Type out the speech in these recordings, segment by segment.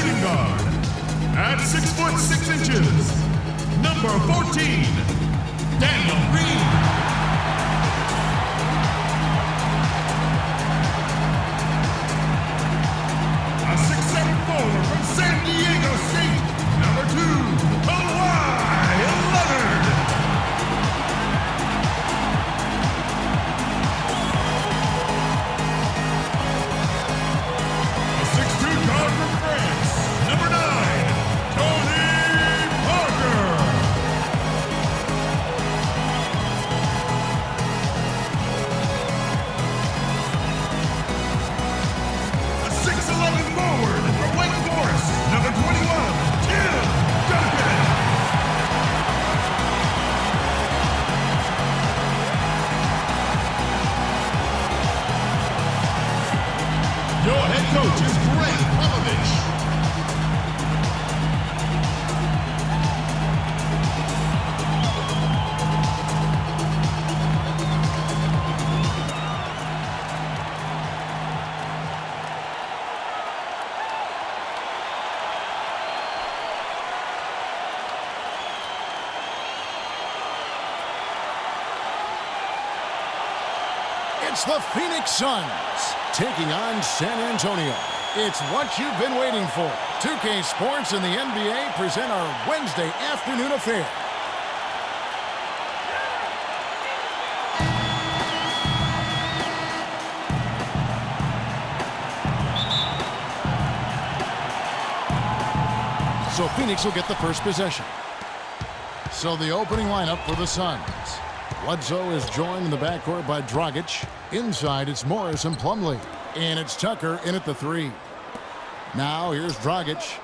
shooting guard. At 6 foot 6 inches, number 14, Daniel Green. A 6'7" forward from San Diego State, number 2, Kawhi Leonard. A 6'2" guard from France, number 9, Tony Parker. A 6'11" forward from Wake Forest, number 21, Tim Duncan. Your head coach is Greg Popovich. It's the Phoenix Suns taking on San Antonio. It's what you've been waiting for. 2K Sports and the NBA present our Wednesday afternoon affair. So Phoenix will get the first possession. So the opening lineup for the Suns. Bledsoe is joined in the backcourt by Dragic. Inside, it's Morris and Plumlee. And it's Tucker in at the 3. Now, here's Dragic.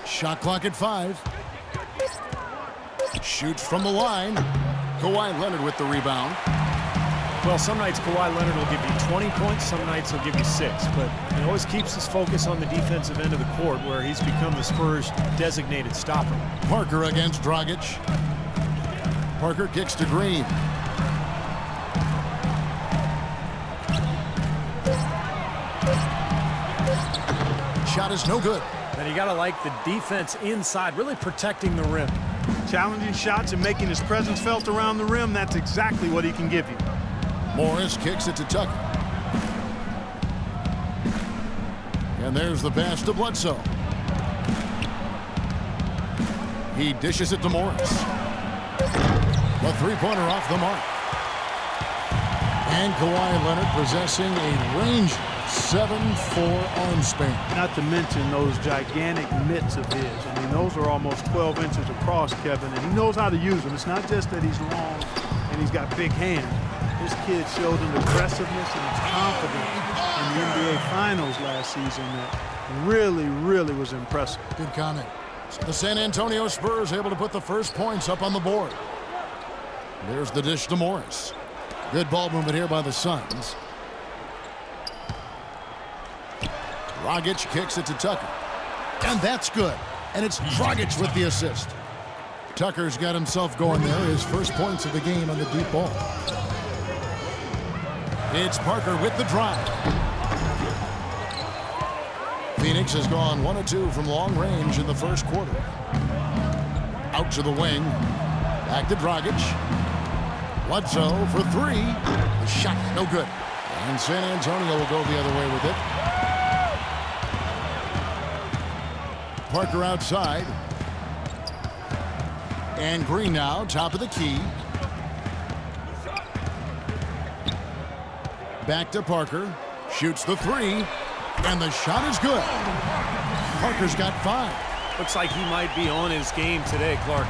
Shot clock at 5. Shoots from the line. Kawhi Leonard with the rebound. Well, some nights Kawhi Leonard will give you 20 points, some nights he'll give you 6. But he always keeps his focus on the defensive end of the court where he's become the Spurs' designated stopper. Parker against Dragic. Parker kicks to Green. Shot is no good. And you got to like the defense inside, really protecting the rim. Challenging shots and making his presence felt around the rim, that's exactly what he can give you. Morris kicks it to Tucker. And there's the pass to Bledsoe. He dishes it to Morris. The three-pointer off the mark. And Kawhi Leonard possessing a range 7'4" arm span. Not to mention those gigantic mitts of his. I mean, those are almost 12 inches across, Kevin, and he knows how to use them. It's not just that he's long and he's got big hands. This kid showed an aggressiveness and confidence in the NBA Finals last season that really, really was impressive. Good comment. So the San Antonio Spurs able to put the first points up on the board. There's the dish to Morris. Good ball movement here by the Suns. Dragic kicks it to Tucker. And that's good. And it's Dragic with the assist. Tucker's got himself going there. His first points of the game on the deep ball. It's Parker with the drive. Phoenix has gone 1 of 2 from long range in the first quarter. Out to the wing. Back to Dragic. Bledsoe for 3. The shot, no good. And San Antonio will go the other way with it. Parker outside. And Green now, top of the key. Back to Parker. Shoots the 3. And the shot is good. Parker's got 5. Looks like he might be on his game today, Clark.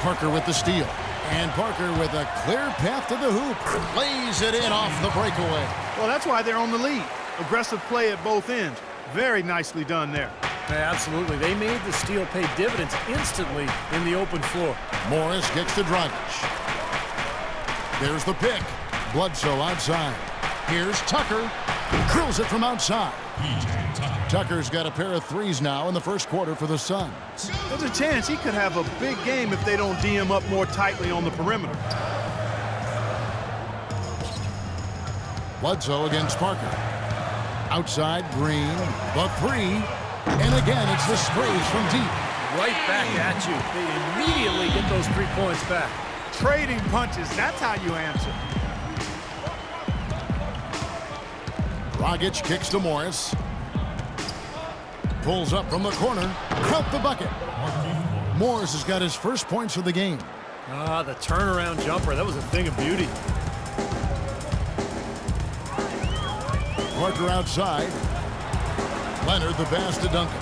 Parker with the steal. And Parker with a clear path to the hoop. Lays it in off the breakaway. Well, that's why they're on the lead. Aggressive play at both ends. Very nicely done there. Yeah, absolutely. They made the steal pay dividends instantly in the open floor. Morris gets to Dragic. There's the pick. Bledsoe outside. Here's Tucker. Drills it from outside. Tucker's got a pair of threes now in the first quarter for the Suns. There's a chance he could have a big game if they don't D him up more tightly on the perimeter. Bledsoe against Parker. Outside, Green, the three. And again, it's the Spurs from deep. Right back at you. They immediately get those 3 points back. Trading punches, that's how you answer. Dragic kicks to Morris. Pulls up from the corner. Count the bucket. Morris has got his first points of the game. The turnaround jumper. That was a thing of beauty. Parker outside. Leonard the pass to Duncan.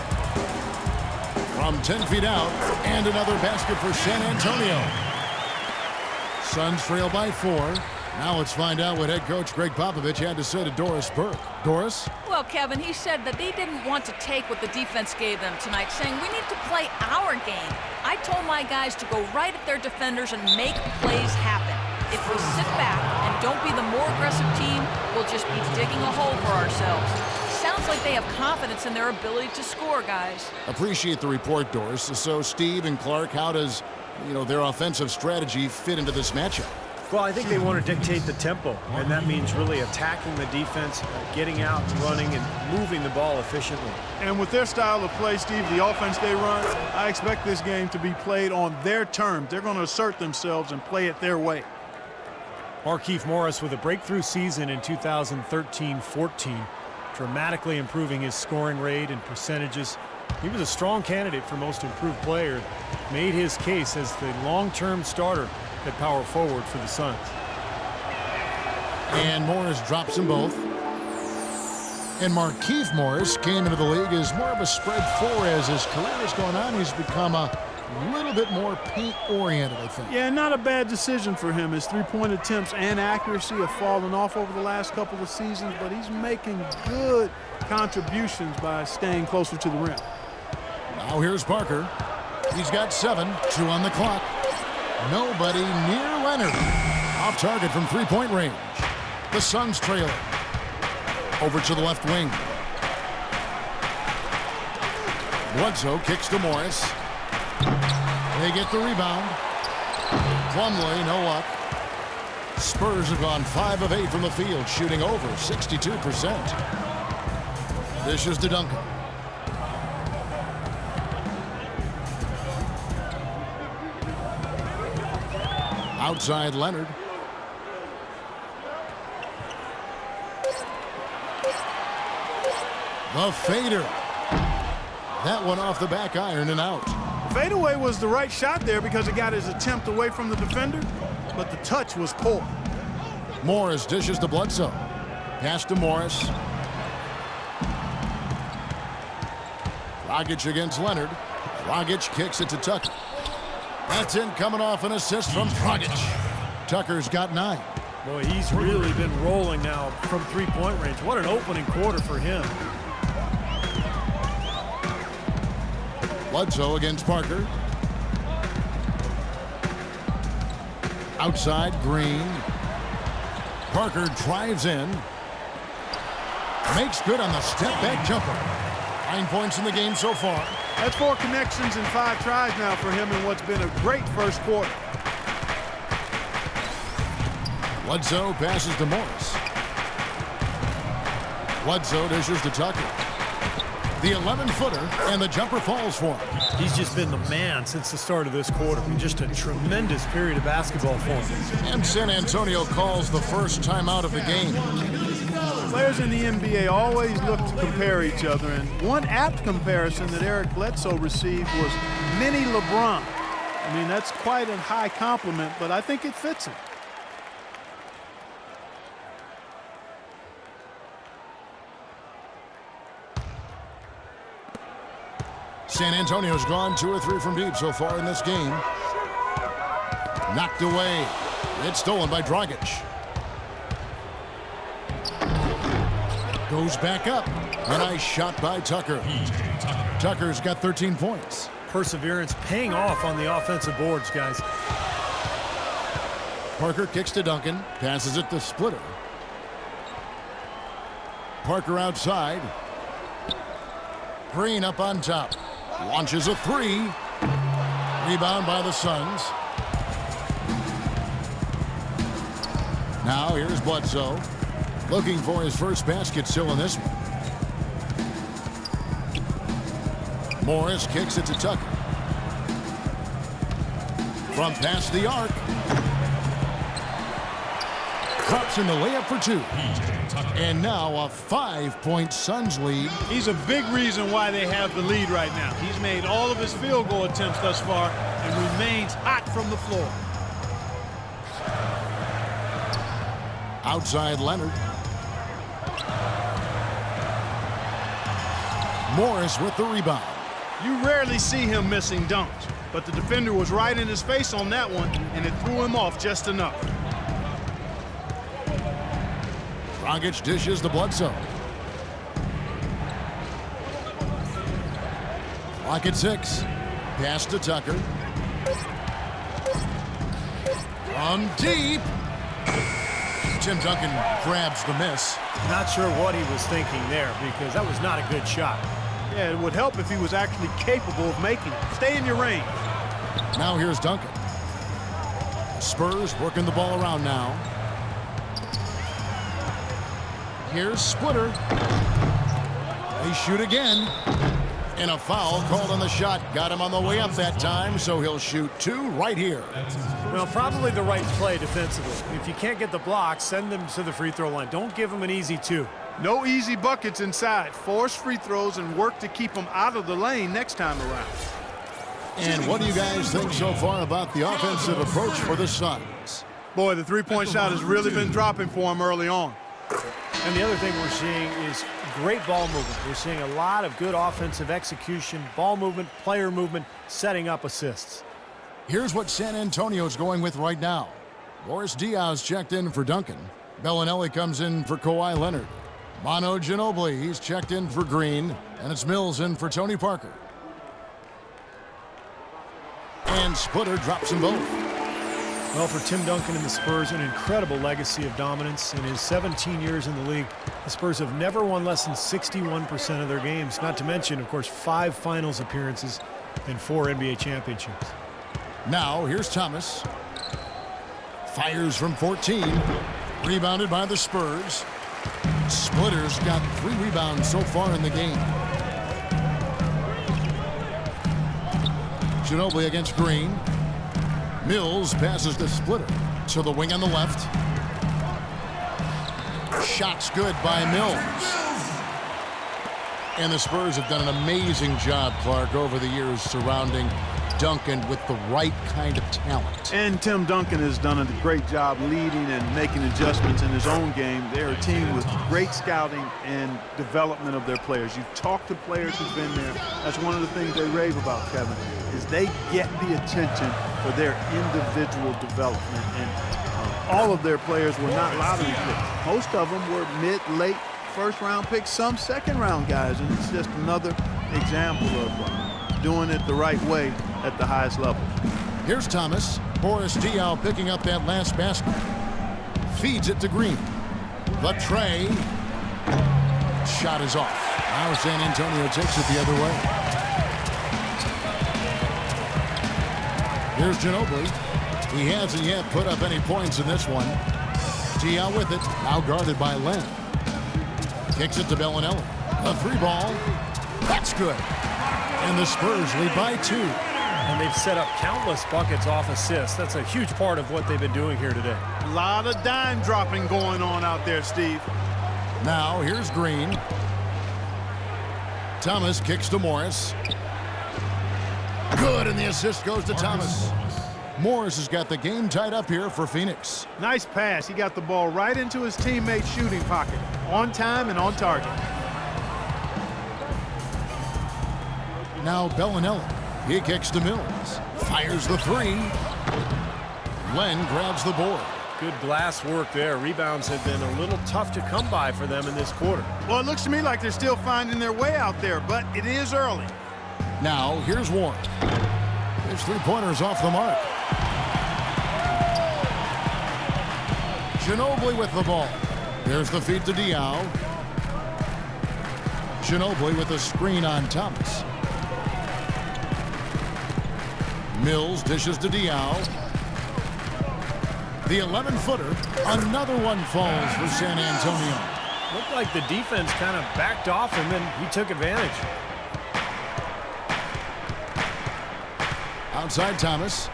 From 10 feet out, and another basket for San Antonio. Suns trail by 4. Now let's find out what head coach Greg Popovich had to say to Doris Burke. Doris? Well, Kevin, he said that they didn't want to take what the defense gave them tonight, saying we need to play our game. I told my guys to go right at their defenders and make plays happen. If we sit back and don't be the more aggressive team, we'll just be digging a hole for ourselves. Sounds like they have confidence in their ability to score, guys. Appreciate the report, Doris. So, Steve and Clark, how does, their offensive strategy fit into this matchup? Well, I think they want to dictate the tempo, and that means really attacking the defense, getting out, running, and moving the ball efficiently. And with their style of play, Steve, the offense they run, I expect this game to be played on their terms. They're going to assert themselves and play it their way. Markieff Morris with a breakthrough season in 2013-14, dramatically improving his scoring rate and percentages. He was a strong candidate for most improved player, made his case as the long-term starter at power forward for the Suns. And Morris drops them both. And Markieff Morris came into the league as more of a spread four. As his career has gone on, he's become a little bit more paint-oriented, I think. Yeah, not a bad decision for him. His three-point attempts and accuracy have fallen off over the last couple of seasons, but he's making good contributions by staying closer to the rim. Now here's Parker. He's got 7, 2 on the clock. Nobody near Leonard. Off target from three-point range. The Suns trail it. Over to the left wing. Bledsoe kicks to Morris. They get the rebound. Plumlee, no luck. Spurs have gone 5 of 8 from the field, shooting over 62%. Dishes to Duncan. Outside Leonard. The fader. That one off the back iron and out. Fadeaway was the right shot there because it got his attempt away from the defender, but the touch was poor. Morris dishes to Bledsoe. Pass to Morris. Dragic against Leonard. Dragic kicks it to Tucker. That's in, coming off an assist from Dragic. Tucker's got 9. Boy, he's really been rolling now from three-point range. What an opening quarter for him. Bledsoe against Parker. Outside, Green. Parker drives in. Makes good on the step-back jumper. 9 points in the game so far. That's 4 connections and 5 tries now for him in what's been a great first quarter. Bledsoe passes to Morris. Bledsoe dishes to Tucker. The 11-footer, and the jumper falls for him. He's just been the man since the start of this quarter. Just a tremendous period of basketball for him. And San Antonio calls the first timeout of the game. Players in the NBA always look to compare each other, and one apt comparison that Eric Bledsoe received was mini LeBron. I mean, that's quite a high compliment, but I think it fits him. San Antonio's gone 2 or 3 from deep so far in this game. Knocked away. It's stolen by Dragic. Goes back up. A nice shot by Tucker. Tucker's got 13 points. Perseverance paying off on the offensive boards, guys. Parker kicks to Duncan. Passes it to Splitter. Parker outside. Green up on top. Launches a 3. Rebound by the Suns. Now here's Bledsoe. Looking for his first basket still in this one. Morris kicks it to Tucker. From past the arc. Drops in the layup for two. And now a 5-point Suns lead. He's a big reason why they have the lead right now. He's made all of his field goal attempts thus far and remains hot from the floor. Outside Leonard. Morris with the rebound. You rarely see him missing dunks, but the defender was right in his face on that one, and it threw him off just enough. Dragic dishes to Bledsoe. Clock at 6. Pass to Tucker. From deep. Tim Duncan grabs the miss. Not sure what he was thinking there because that was not a good shot. Yeah, it would help if he was actually capable of making it. Stay in your range. Now here's Duncan. Spurs working the ball around now. Here's Splitter. They shoot again. And a foul called on the shot. Got him on the way up that time, so he'll shoot 2 right here. Well, probably the right play defensively. If you can't get the block, send them to the free throw line. Don't give them an easy 2. No easy buckets inside. Force free throws and work to keep them out of the lane next time around. And what do you guys think so far about the offensive approach for the Suns? Boy, the three-point shot has really been dropping for him early on. And the other thing we're seeing is great ball movement. We're seeing a lot of good offensive execution, ball movement, player movement, setting up assists. Here's what San Antonio's going with right now. Boris Diaz checked in for Duncan. Bellinelli comes in for Kawhi Leonard. Manu Ginobili, he's checked in for Green. And it's Mills in for Tony Parker. And Splitter drops them both. Well, for Tim Duncan and the Spurs, an incredible legacy of dominance. In his 17 years in the league, the Spurs have never won less than 61% of their games, not to mention, of course, 5 finals appearances and 4 NBA championships. Now, here's Thomas. Fires from 14. Rebounded by the Spurs. Splitter's got 3 rebounds so far in the game. Ginobili against Green. Mills passes to Splitter to the wing on the left. Shots good by Mills. And the Spurs have done an amazing job, Clark, over the years surrounding Duncan with the right kind of talent. And Tim Duncan has done a great job leading and making adjustments in his own game. They're a team with great scouting and development of their players. You talk to players who've been there. That's one of the things they rave about, Kevin, is they get the attention for their individual development. And all of their players were not lottery picks. Most of them were mid, late, first-round picks, some second-round guys. And it's just another example of doing it the right way at the highest level. Here's Thomas. Boris Diaw picking up that last basket. Feeds it to Green. The tray. Shot is off. Now San Antonio takes it the other way. Here's Ginobili. He hasn't yet put up any points in this one. Diaw with it. Now guarded by Len. Kicks it to Bellinelli. A 3 ball. That's good. And the Spurs lead by 2. And they've set up countless buckets off assists. That's a huge part of what they've been doing here today. A lot of dime dropping going on out there, Steve. Now here's Green. Thomas kicks to Morris. Good, and the assist goes to Thomas. Morris has got the game tied up here for Phoenix. Nice pass. He got the ball right into his teammate's shooting pocket. On time and on target. Now Bellinelli. He kicks to Mills. Fires the 3. Len grabs the board. Good glass work there. Rebounds have been a little tough to come by for them in this quarter. Well, it looks to me like they're still finding their way out there, but it is early. Now here's Warren. His 3-pointers off the mark. Ginobili with the ball. There's the feed to Diaw. Ginobili with a screen on Thomas. Mills dishes to Diaw. The 11-footer. Another one falls for San Antonio. Looked like the defense kind of backed off him, and he took advantage. Outside Thomas.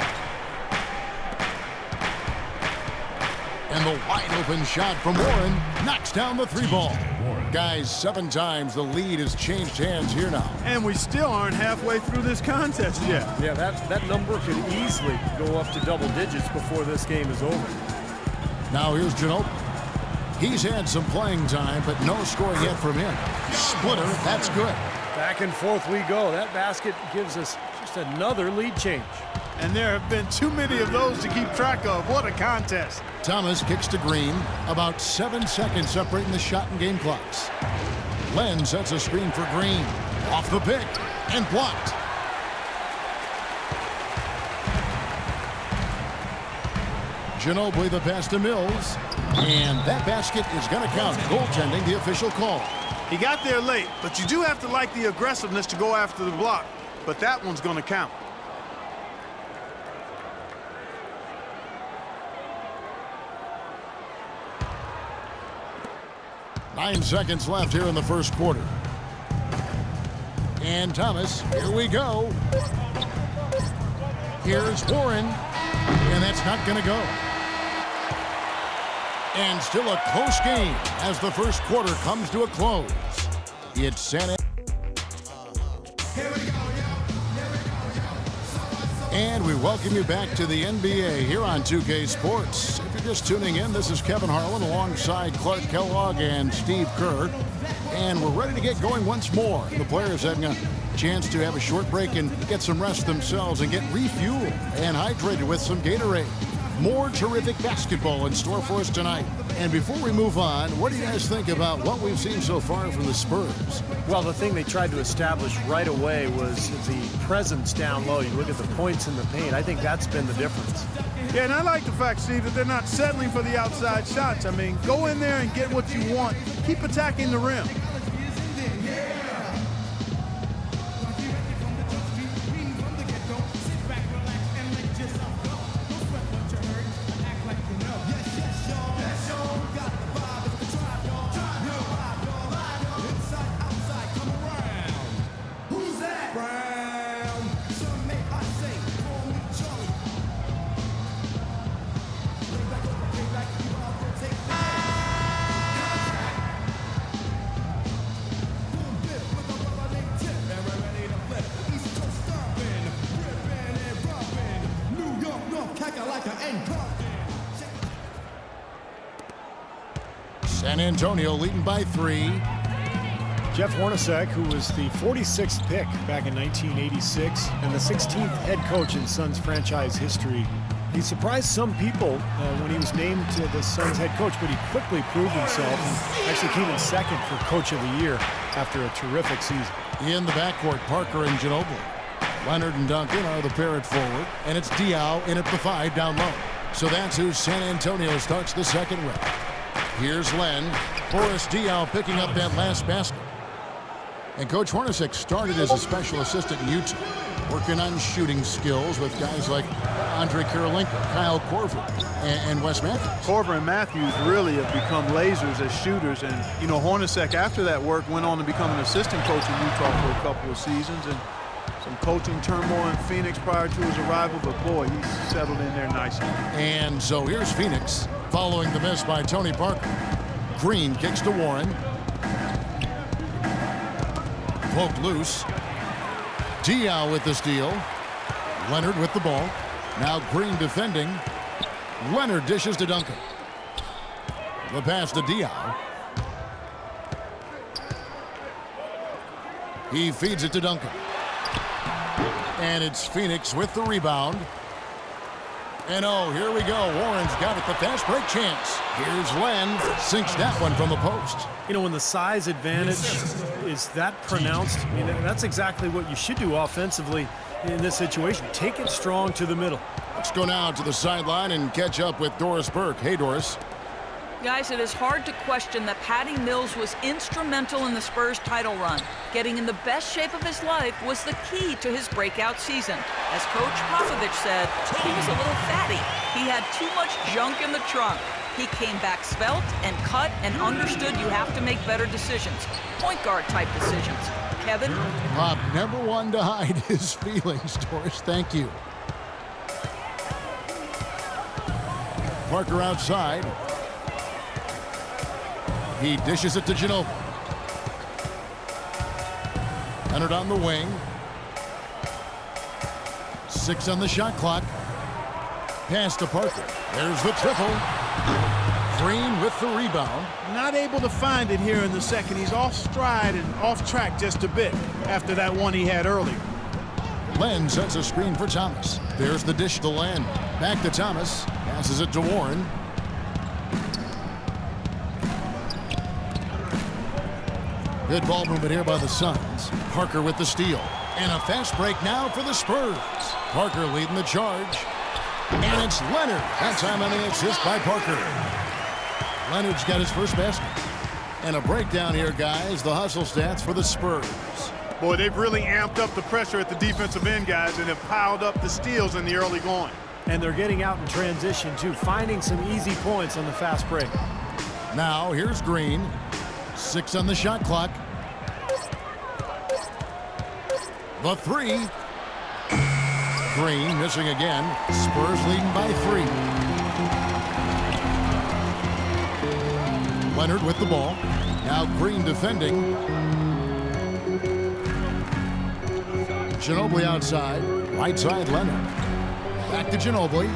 And the wide-open shot from Warren knocks down the three ball. Guys, 7 times the lead has changed hands here now. And we still aren't halfway through this contest yet. Yeah, that number could easily go up to double digits before this game is over. Now here's Ginobili. He's had some playing time, but no scoring yet from him. Splitter, that's good. Back and forth we go. That basket gives us just another lead change. And there have been too many of those to keep track of. What a contest. Thomas kicks to Green. About 7 seconds separating the shot and game clocks. Len sets a screen for Green. Off the pick and blocked. Ginobili the pass to Mills. And that basket is going to count. Goaltending, the official call. He got there late, but you do have to like the aggressiveness to go after the block. But that one's going to count. Nine seconds left here in the first quarter. And Thomas, here we go. Here's Warren. And that's not going to go. And still a close game as the first quarter comes to a close. It's San And we welcome you back to the NBA here on 2K Sports. If you're just tuning in, this is Kevin Harlan alongside Clark Kellogg and Steve Kerr. And we're ready to get going once more. The players having a chance to have a short break and get some rest themselves and get refueled and hydrated with some Gatorade. More terrific basketball in store for us tonight. And before we move on, what do you guys think about what we've seen so far from the Spurs? Well, the thing they tried to establish right away was the presence down low. You look at the points in the paint. I think that's been the difference. Yeah, and I like the fact, Steve, that they're not settling for the outside shots. I mean, go in there and get what you want. Keep attacking the rim. San Antonio leading by 3. Jeff Hornacek, who was the 46th pick back in 1986 and the 16th head coach in Suns franchise history. He surprised some people when he was named to the Suns head coach, but he quickly proved himself and actually came in second for Coach of the Year after a terrific season. In the backcourt, Parker and Ginobili. Leonard and Duncan are the pair at forward, and it's Diaw in at the 5 down low. So that's who San Antonio starts the second with. Here's Len. Boris Diaw picking up that last basket. And Coach Hornacek started as a special assistant in Utah, working on shooting skills with guys like Andre Karolinko, Kyle Korver, and Wes Matthews. Korver and Matthews really have become lasers as shooters. And, you know, Hornacek, after that work, went on to become an assistant coach in Utah for a couple of seasons. And some coaching turmoil in Phoenix prior to his arrival, but boy, he's settled in there nicely. And so here's Phoenix, following the miss by Tony Parker. Green kicks to Warren. Poked loose. Diaw with the steal. Leonard with the ball. Now Green defending. Leonard dishes to Duncan. The pass to Diaw. He feeds it to Duncan. And it's Phoenix with the rebound. And oh, here we go. Warren's got it, the fast break chance. Here's Len, sinks that one from the post. You know, when the size advantage is that pronounced, I mean, that's exactly what you should do offensively in this situation. Take it strong to the middle. Let's go now to the sideline and catch up with Doris Burke. Hey, Doris. Guys, it is hard to question that Patty Mills was instrumental in the Spurs title run. Getting in the best shape of his life was the key to his breakout season. As Coach Popovich said, he was a little fatty. He had too much junk in the trunk. He came back svelte and cut and understood you have to make better decisions. Point guard type decisions. Kevin? Bob, never one to hide his feelings, Doris. Thank you. Parker outside. He dishes it to Ginobili. Leonard on the wing. 6 on the shot clock. Pass to Parker. There's the triple. Green with the rebound. Not able to find it here in the second. He's off stride and off track just a bit after that one he had earlier. Len sets a screen for Thomas. There's the dish to Len. Back to Thomas. Passes it to Warren. Good ball movement here by the Suns. Parker with the steal. And a fast break now for the Spurs. Parker leading the charge. And it's Leonard. That time on the assist by Parker. Leonard's got his first basket. And a breakdown here, guys. The hustle stats for the Spurs. Boy, they've really amped up the pressure at the defensive end, guys, and have piled up the steals in the early going. And they're getting out in transition, too, finding some easy points on the fast break. Now, here's Green. 6 on the shot clock. The 3. Green missing again. Spurs leading by 3. Leonard with the ball. Now Green defending. Ginobili outside. Right side Leonard. Back to Ginobili.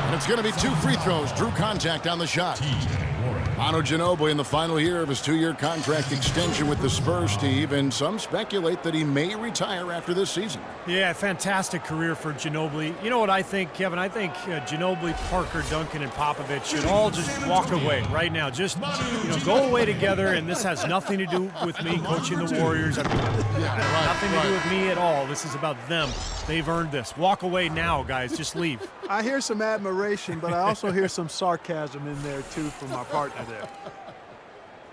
And it's going to be 2 free throws. Drew contact on the shot. Manu Ginobili in the final year of his 2-year contract extension with the Spurs, Steve, and some speculate that he may retire after this season. Yeah, fantastic career for Ginobili. You know what I think, Kevin? I think Ginobili, Parker, Duncan, and Popovich should all just walk away right now. Just go away together, and this has nothing to do with me coaching the Warriors. Nothing to do with me at all. This is about them. They've earned this. Walk away now, guys. Just leave. I hear some admiration, but I also hear some sarcasm in there, too, from my partner there.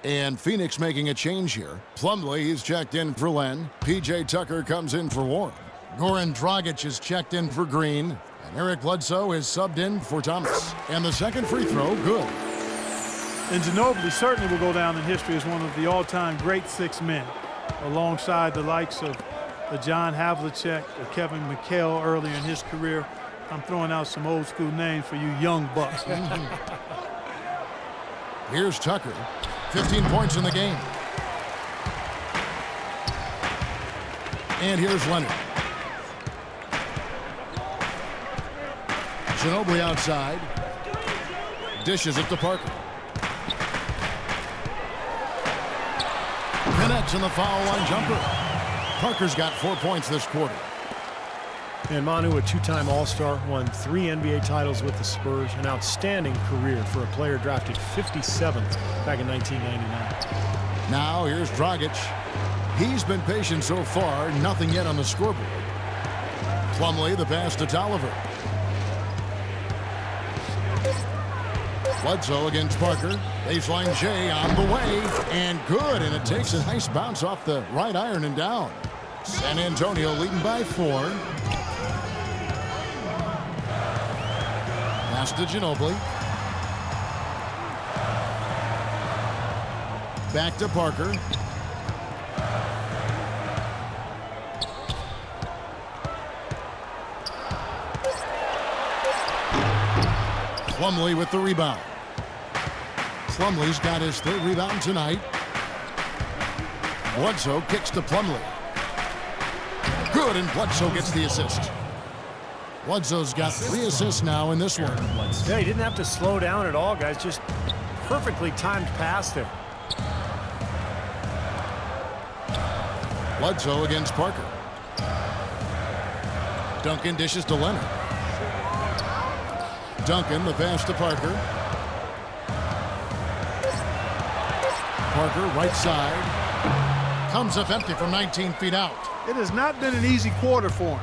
And Phoenix making a change here. Plumlee is checked in for Len. P.J. Tucker comes in for Warren. Goran Dragic is checked in for Green. And Eric Bledsoe is subbed in for Thomas. And the second free throw, good. And Ginobili certainly will go down in history as one of the all-time great 6 men, alongside the likes of John Havlicek or Kevin McHale earlier in his career. I'm throwing out some old-school names for you young bucks. Here's Tucker. 15 points in the game. And here's Leonard. Ginobili outside. Dishes it to Parker. Connects in the foul line jumper. Parker's got 4 points this quarter. And Manu, a 2-time All-Star, won 3 NBA titles with the Spurs. An outstanding career for a player drafted 57th back in 1999. Now here's Dragic. He's been patient so far. Nothing yet on the scoreboard. Plumlee the pass to Tolliver. Bledsoe against Parker. Baseline J on the way. And good. And it takes a nice bounce off the right iron and down. San Antonio leading by 4. Pass to Ginobili. Back to Parker. Plumlee with the rebound. Plumlee's got his 3rd rebound tonight. Bledsoe kicks to Plumlee. Good, and Bledsoe gets the assist. Bledsoe's got 3 assists now in this one. Yeah, he didn't have to slow down at all, guys. Just perfectly timed pass there. Bledsoe against Parker. Duncan dishes to Leonard. Duncan, the pass to Parker. Parker, right side. Comes up empty from 19 feet out. It has not been an easy quarter for him.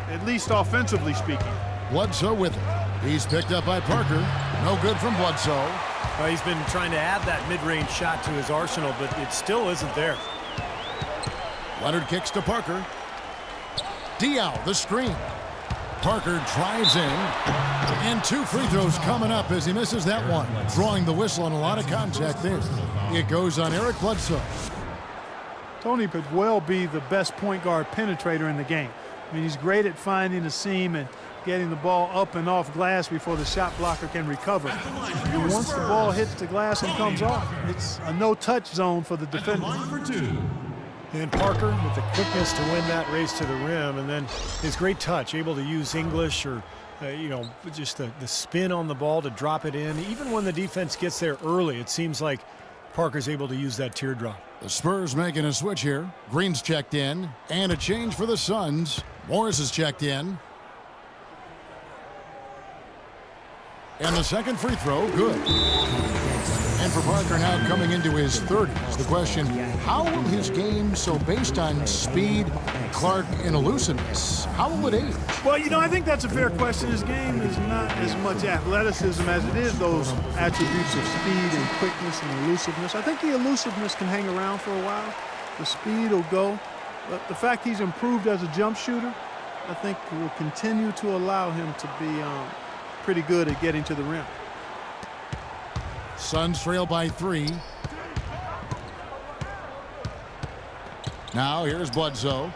at least offensively speaking. Bledsoe with it. He's picked up by Parker. No good from Bledsoe. He's been trying to add that mid-range shot to his arsenal, but it still isn't there. Leonard kicks to Parker. Diaw, the screen. Parker drives in. And 2 free throws coming up as he misses that one. Drawing the whistle and a lot of contact there. It goes on Eric Bledsoe. Tony could well be the best point guard penetrator in the game. I mean, he's great at finding a seam and getting the ball up and off glass before the shot blocker can recover. And once the ball hits the glass and comes off, it's a no-touch zone for the defender. And Parker with the quickness to win that race to the rim, and then his great touch, able to use English or, just the spin on the ball to drop it in. Even when the defense gets there early, it seems like Parker's able to use that teardrop. The Spurs making a switch here. Green's checked in. And a change for the Suns. Morris is checked in. And the second free throw, good. And for Parker now coming into his 30s, the question, how will his game, so based on speed, Clark, and elusiveness, how will it age? Well, I think that's a fair question. His game is not as much athleticism as it is those attributes of speed and quickness and elusiveness. I think the elusiveness can hang around for a while. The speed will go. But the fact he's improved as a jump shooter, I think will continue to allow him to be pretty good at getting to the rim. Suns trail by 3. Now here's Bledsoe.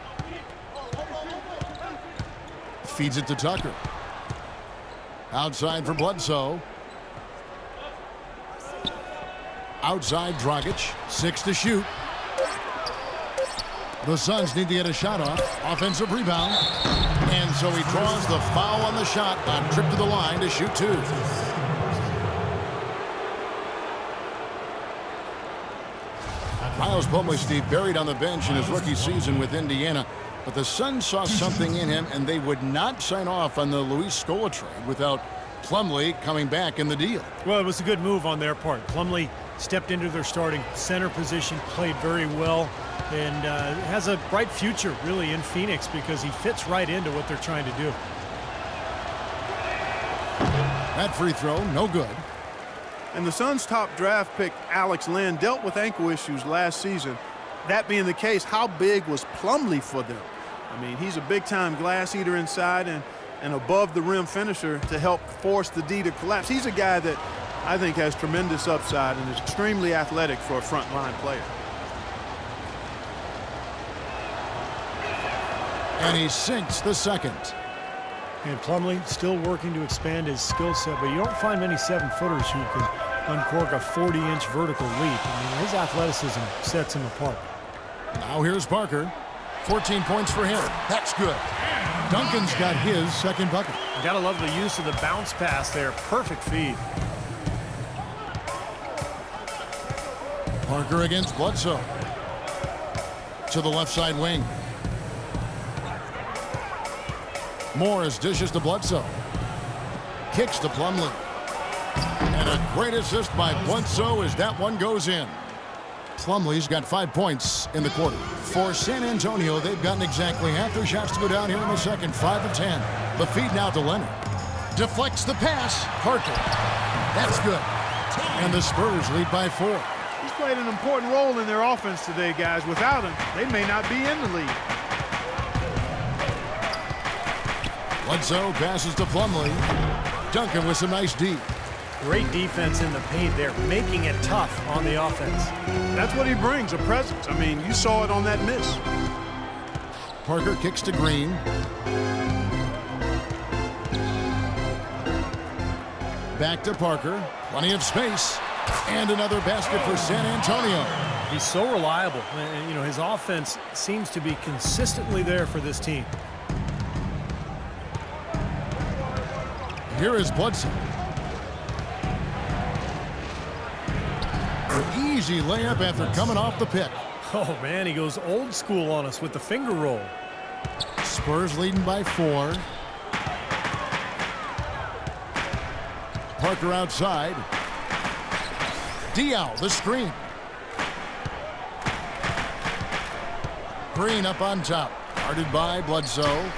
Feeds it to Tucker. Outside for Bledsoe. Outside Dragic. 6 to shoot. The Suns need to get a shot off. Offensive rebound. And so he draws the foul on the shot on trip to the line to shoot 2. Miles Plumlee, Steve, buried on the bench in his rookie season with Indiana. But the Suns saw something in him, and they would not sign off on the Luis Scola trade without Plumlee coming back in the deal. Well, it was a good move on their part. Plumlee stepped into their starting center position, played very well, and has a bright future, really, in Phoenix because he fits right into what they're trying to do. That free throw, no good. And the Suns' top draft pick, Alex Len, dealt with ankle issues last season. That being the case, how big was Plumlee for them? I mean, he's a big-time glass eater inside and above-the-rim finisher to help force the D to collapse. He's a guy that I think has tremendous upside and is extremely athletic for a front-line player. And he sinks the second. And Plumlee still working to expand his skill set, but you don't find many 7-footers who can uncork a 40-inch vertical leap. I mean, his athleticism sets him apart. Now here's Parker. 14 points for him. That's good. Duncan's got his second bucket. You gotta love the use of the bounce pass there. Perfect feed. Parker against Bledsoe. To the left side wing. Morris dishes to Bledsoe. Kicks to Plumlee. And a great assist by Bledsoe as that one goes in. Plumlee's got 5 points in the quarter. For San Antonio, they've gotten exactly half their shots to go down here in the second. 5 of 10. The feed now to Leonard. Deflects the pass. Parker. That's good. And the Spurs lead by 4. He's played an important role in their offense today, guys. Without him, they may not be in the lead. Bledsoe passes to Plumlee. Duncan with some nice D. Great defense in the paint there, making it tough on the offense. That's what he brings, a presence. I mean, you saw it on that miss. Parker kicks to Green. Back to Parker. Plenty of space. And another basket for San Antonio. He's so reliable. And, his offense seems to be consistently there for this team. Here is Bledsoe. An easy layup after coming off the pick. Oh, man, he goes old school on us with the finger roll. Spurs leading by 4. Parker outside. Diaw, the screen. Green up on top. Guarded by Bledsoe.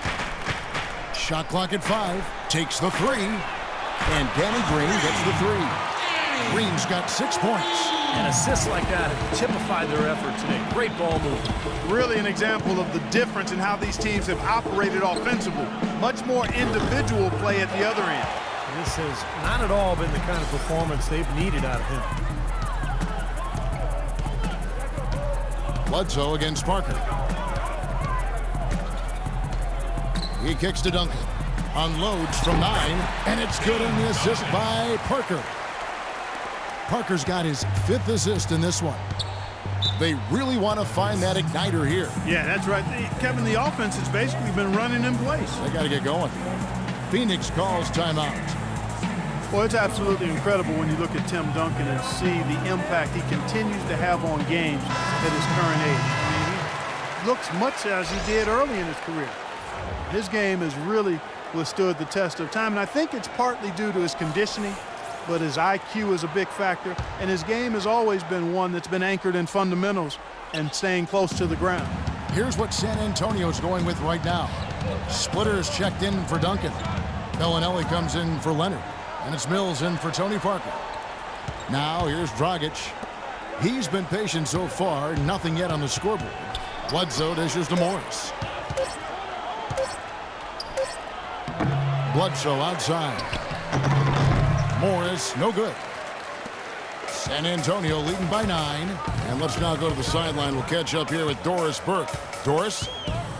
Shot clock at 5. Takes the 3. And Danny Green gets the 3. Green's got 6 points. And assists like that have typified their effort today. Great ball movement. Really an example of the difference in how these teams have operated offensively. Much more individual play at the other end. This has not at all been the kind of performance they've needed out of him. Bledsoe against Parker. He kicks to Duncan. Unloads from 9, and it's good on the assist by Parker. Parker's got his 5th assist in this one. They really want to find that igniter here. Yeah, that's right. Kevin, the offense has basically been running in place. They got to get going. Phoenix calls timeout. Well, it's absolutely incredible when you look at Tim Duncan and see the impact he continues to have on games at his current age. I mean, he looks much as he did early in his career. His game has really withstood the test of time, and I think it's partly due to his conditioning, but his IQ is a big factor, and his game has always been one that's been anchored in fundamentals and staying close to the ground. Here's what San Antonio's going with right now. Splitter's checked in for Duncan. Bellinelli comes in for Leonard. And it's Mills in for Tony Parker. Now here's Dragic. He's been patient so far. Nothing yet on the scoreboard. Bledsoe dishes to Morris. Bledsoe outside. Morris, no good. San Antonio leading by 9. And let's now go to the sideline. We'll catch up here with Doris Burke. Doris?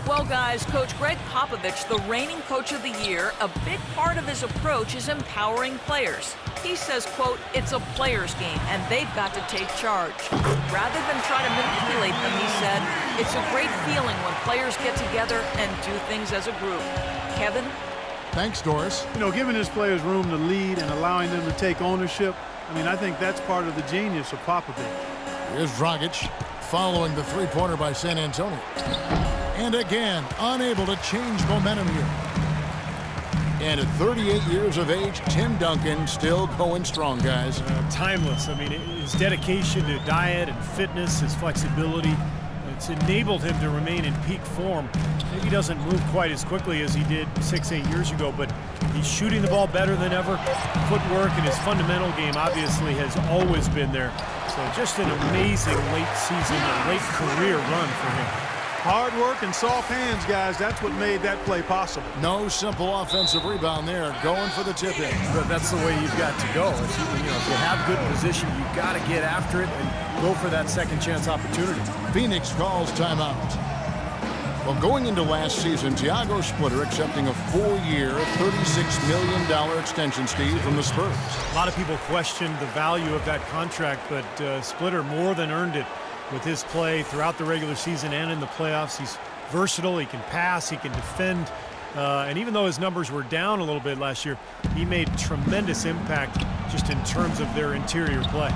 Well, guys, Coach Greg Popovich, the reigning Coach of the Year, a big part of his approach is empowering players. He says, quote, it's a player's game, and they've got to take charge. Rather than try to manipulate them, he said, it's a great feeling when players get together and do things as a group. Kevin? Thanks, Doris. You know, giving his players room to lead and allowing them to take ownership, I mean, I think that's part of the genius of Popovich. Here's Dragic following the three-pointer by San Antonio. And again, unable to change momentum here. And at 38 years of age, Tim Duncan still going strong, guys. Timeless. I mean, his dedication to diet and fitness, his flexibility, it's enabled him to remain in peak form. Maybe he doesn't move quite as quickly as he did 6-8 years ago, but he's shooting the ball better than ever. Footwork and his fundamental game obviously has always been there. So just an amazing late season, late career run for him. Hard work and soft hands, guys. That's what made that play possible. No simple offensive rebound there. Going for the tip in. But that's the way you've got to go. If you have good position, you've got to get after it and go for that second chance opportunity. Phoenix calls timeout. Well, going into last season, Tiago Splitter accepting a 4-year, $36 million extension, Steve, from the Spurs. A lot of people questioned the value of that contract, but Splitter more than earned it. With his play throughout the regular season and in the playoffs, he's versatile, he can pass, he can defend, and even though his numbers were down a little bit last year, he made tremendous impact just in terms of their interior play.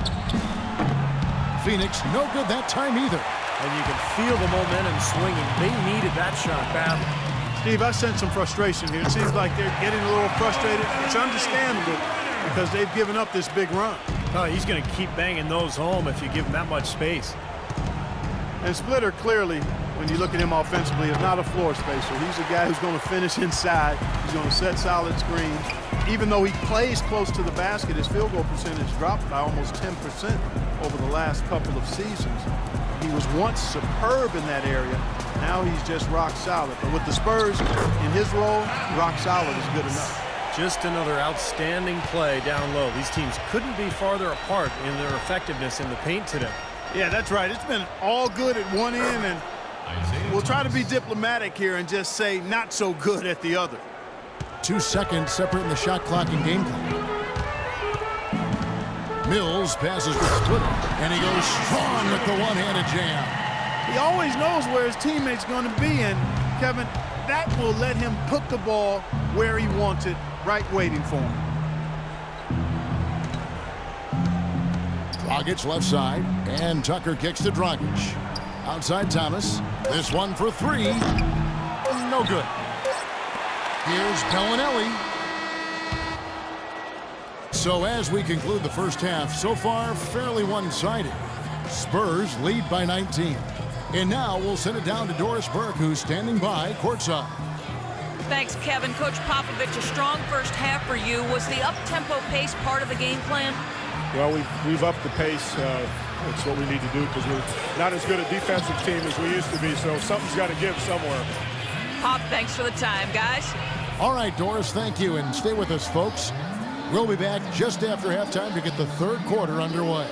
Phoenix, no good that time either. And you can feel the momentum swinging. They needed that shot badly. Steve, I sense some frustration here. It seems like they're getting a little frustrated. It's understandable because they've given up this big run. Oh, he's going to keep banging those home if you give him that much space. And Splitter, clearly, when you look at him offensively, is not a floor spacer. He's a guy who's going to finish inside. He's going to set solid screens. Even though he plays close to the basket, his field goal percentage dropped by almost 10% over the last couple of seasons. He was once superb in that area. Now he's just rock solid. But with the Spurs in his role, rock solid is good enough. Just another outstanding play down low. These teams couldn't be farther apart in their effectiveness in the paint today. Yeah, that's right. It's been all good at one end, and we'll try to be diplomatic here and just say not so good at the other. 2 seconds separating the shot clock and game clock. Mills passes with Splitter, and he goes strong with the one-handed jam. He always knows where his teammate's going to be, and Kevin, that will let him put the ball where he wants it, right waiting for him. Dragic left side, and Tucker kicks to Dragic. Outside Thomas. This one for 3. No good. Here's Bellinelli. So as we conclude the first half, so far fairly one-sided. Spurs lead by 19. And now we'll send it down to Doris Burke, who's standing by courtside. Thanks, Kevin. Coach Popovich, a strong first half for you. Was the up-tempo pace part of the game plan? Well, we've upped the pace. It's what we need to do because we're not as good a defensive team as we used to be, so something's got to give somewhere. Pop, thanks for the time, guys. All right, Doris, thank you, and stay with us, folks. We'll be back just after halftime to get the third quarter underway.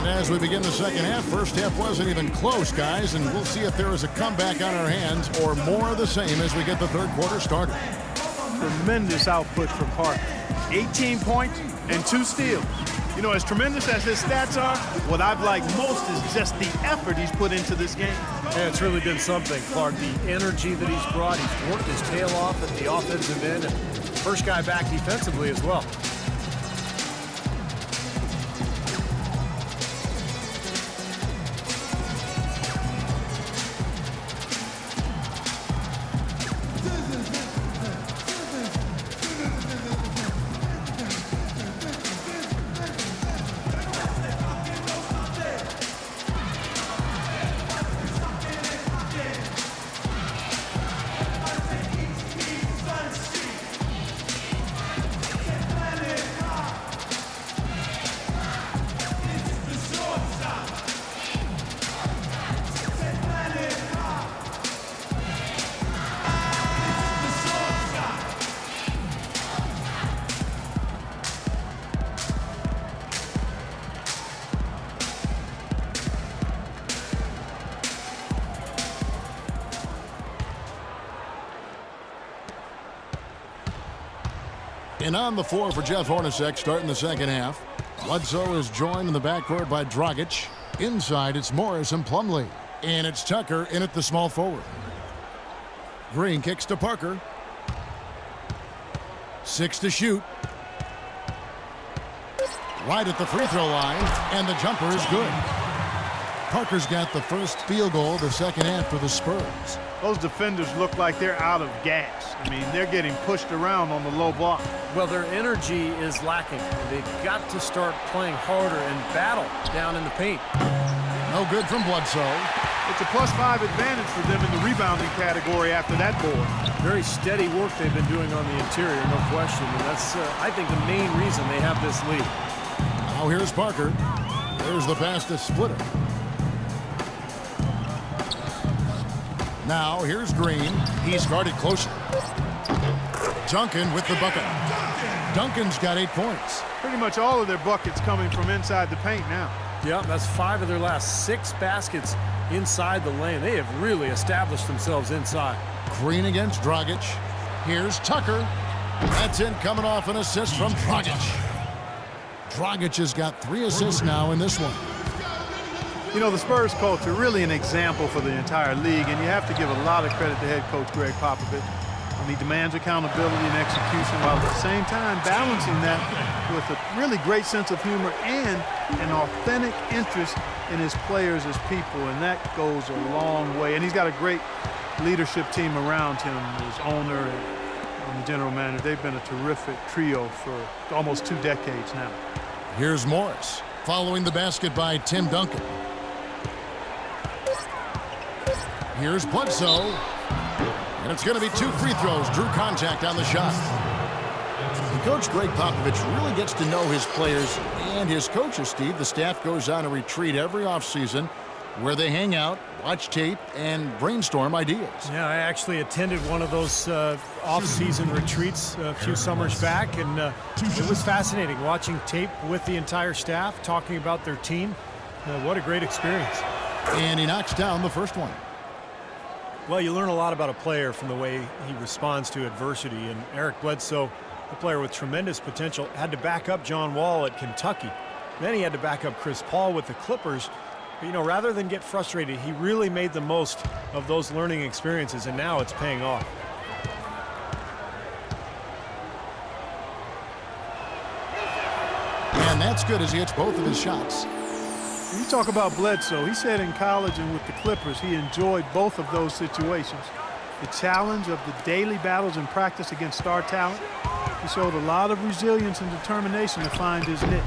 As we begin the second half, first half wasn't even close, guys, and we'll see if there is a comeback on our hands or more of the same as we get the third quarter started. Tremendous output from Parker. 18 points and 2 steals. You know, as tremendous as his stats are, what I've liked most is just the effort he's put into this game. Yeah, it's really been something, Clark. The energy that he's brought, he's worked his tail off at the offensive end, and first guy back defensively as well. And on the floor for Jeff Hornacek starting the second half. Bledsoe is joined in the backcourt by Dragic. Inside, it's Morris and Plumlee. And it's Tucker in at the small forward. Green kicks to Parker. 6 to shoot. Right at the free throw line, and the jumper is good. Parker's got the first field goal of the second half for the Spurs. Those defenders look like they're out of gas. I mean, they're getting pushed around on the low block. Well, their energy is lacking. They've got to start playing harder and battle down in the paint. No good from Bledsoe. It's a +5 advantage for them in the rebounding category after that board. Very steady work they've been doing on the interior, no question. And that's, I think, the main reason they have this lead. Now here's Parker. There's the pass to Splitter. Now here's Green. He's guarded closely. Duncan with the bucket. Duncan's got 8 points. Pretty much all of their buckets coming from inside the paint now. Yeah, that's 5 of their last 6 baskets inside the lane. They have really established themselves inside. Green against Dragic. Here's Tucker. That's in, coming off an assist from Dragic. Dragic has got 3 assists now in this one. You know, the Spurs culture, really an example for the entire league, and you have to give a lot of credit to head coach Greg Popovich. And he demands accountability and execution while at the same time balancing that with a really great sense of humor and an authentic interest in his players as people, and that goes a long way. And he's got a great leadership team around him, his owner and the general manager. They've been a terrific trio for almost 2 decades now. Here's Morris, following the basket by Tim Duncan. Here's Bledsoe. And it's going to be 2 free throws. Drew contact on the shot. And Coach Greg Popovich really gets to know his players and his coaches, Steve. The staff goes on a retreat every offseason where they hang out, watch tape, and brainstorm ideas. Yeah, I actually attended one of those off-season retreats a few summers back, and it was fascinating watching tape with the entire staff, talking about their team. What a great experience. And he knocks down the first one. Well, you learn a lot about a player from the way he responds to adversity, and Eric Bledsoe, a player with tremendous potential, had to back up John Wall at Kentucky. Then he had to back up Chris Paul with the Clippers. But, you know, rather than get frustrated, he really made the most of those learning experiences, and now it's paying off. And that's good as he hits both of his shots. You talk about Bledsoe. He said in college and with the Clippers, he enjoyed both of those situations. The challenge of the daily battles in practice against star talent. He showed a lot of resilience and determination to find his niche.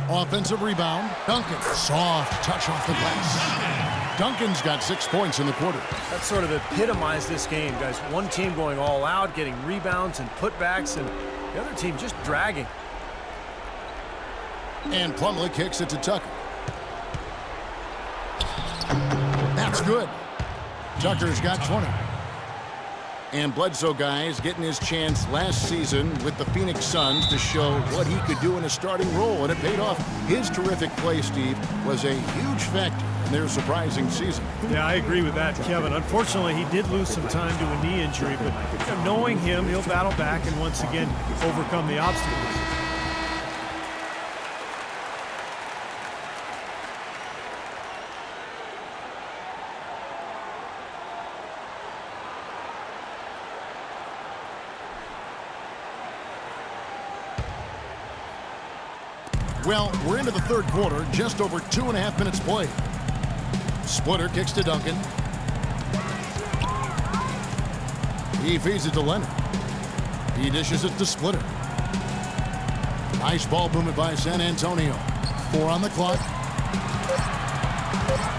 Offensive rebound. Duncan. Soft touch off the glass. Duncan's got 6 points in the quarter. That sort of epitomized this game, guys. One team going all out, getting rebounds and putbacks, and the other team just dragging. And Plumlee kicks it to Tucker. That's good. Tucker's got 20. And Bledsoe, guys, getting his chance last season with the Phoenix Suns to show what he could do in a starting role, and it paid off. His terrific play, Steve, was a huge factor in their surprising season. Yeah, I agree with that, Kevin. Unfortunately, he did lose some time to a knee injury, but you know, knowing him, he'll battle back and once again overcome the obstacles. Well, we're into the third quarter, just over 2.5 minutes played. Splitter kicks to Duncan. He feeds it to Leonard. He dishes it to Splitter. Nice ball movement by San Antonio. 4 on the clock.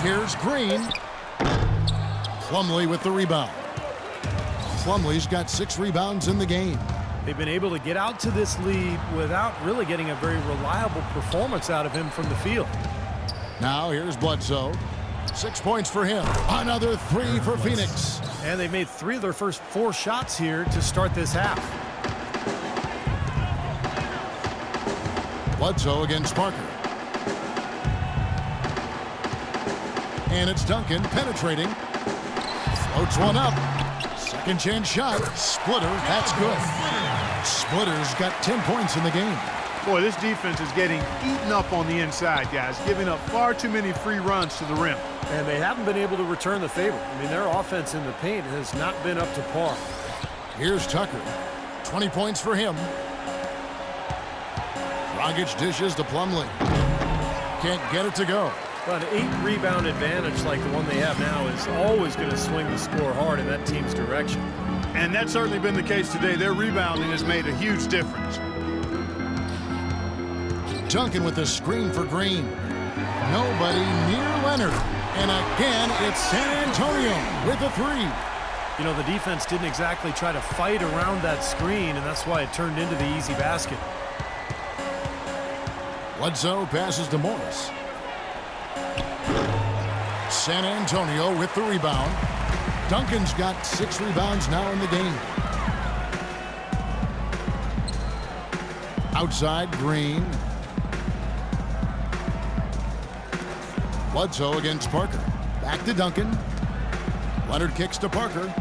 Here's Green. Plumlee with the rebound. Plumlee's got 6 rebounds in the game. They've been able to get out to this lead without really getting a very reliable performance out of him from the field. Now here's Bledsoe. 6 points for him. Another 3 for Phoenix. And they've made 3 of their first 4 shots here to start this half. Bledsoe against Parker. And it's Duncan penetrating. Floats one up. Second chance shot. Splitter. That's good. Splitter's got 10 points in the game. Boy, this defense is getting eaten up on the inside, guys, giving up far too many free runs to the rim. And they haven't been able to return the favor. I mean, their offense in the paint has not been up to par. Here's Tucker. 20 points for him. Dragic dishes to Plumlee. Can't get it to go. But an 8-rebound advantage like the one they have now is always going to swing the score hard in that team's direction. And that's certainly been the case today. Their rebounding has made a huge difference. Duncan with the screen for Green. Nobody near Leonard. And again, it's San Antonio with a 3. You know, the defense didn't exactly try to fight around that screen, and that's why it turned into the easy basket. Bledsoe passes to Morris. San Antonio with the rebound. Duncan's got 6 rebounds now in the game. Outside, Green. Bledsoe against Parker. Back to Duncan. Leonard kicks to Parker.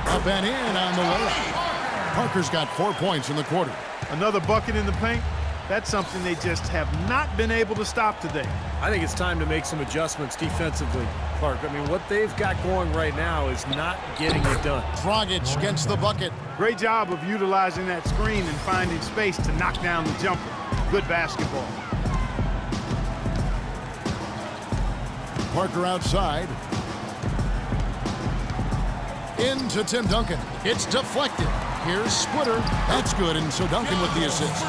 Up and in on the layup. Parker's got 4 points in the quarter. Another bucket in the paint. That's something they just have not been able to stop today. I think it's time to make some adjustments defensively, Clark. I mean, what they've got going right now is not getting it done. Dragic gets the bucket. Great job of utilizing that screen and finding space to knock down the jumper. Good basketball. Parker outside. Into Tim Duncan. It's deflected. Here's Splitter. That's good, and so Duncan with the assist.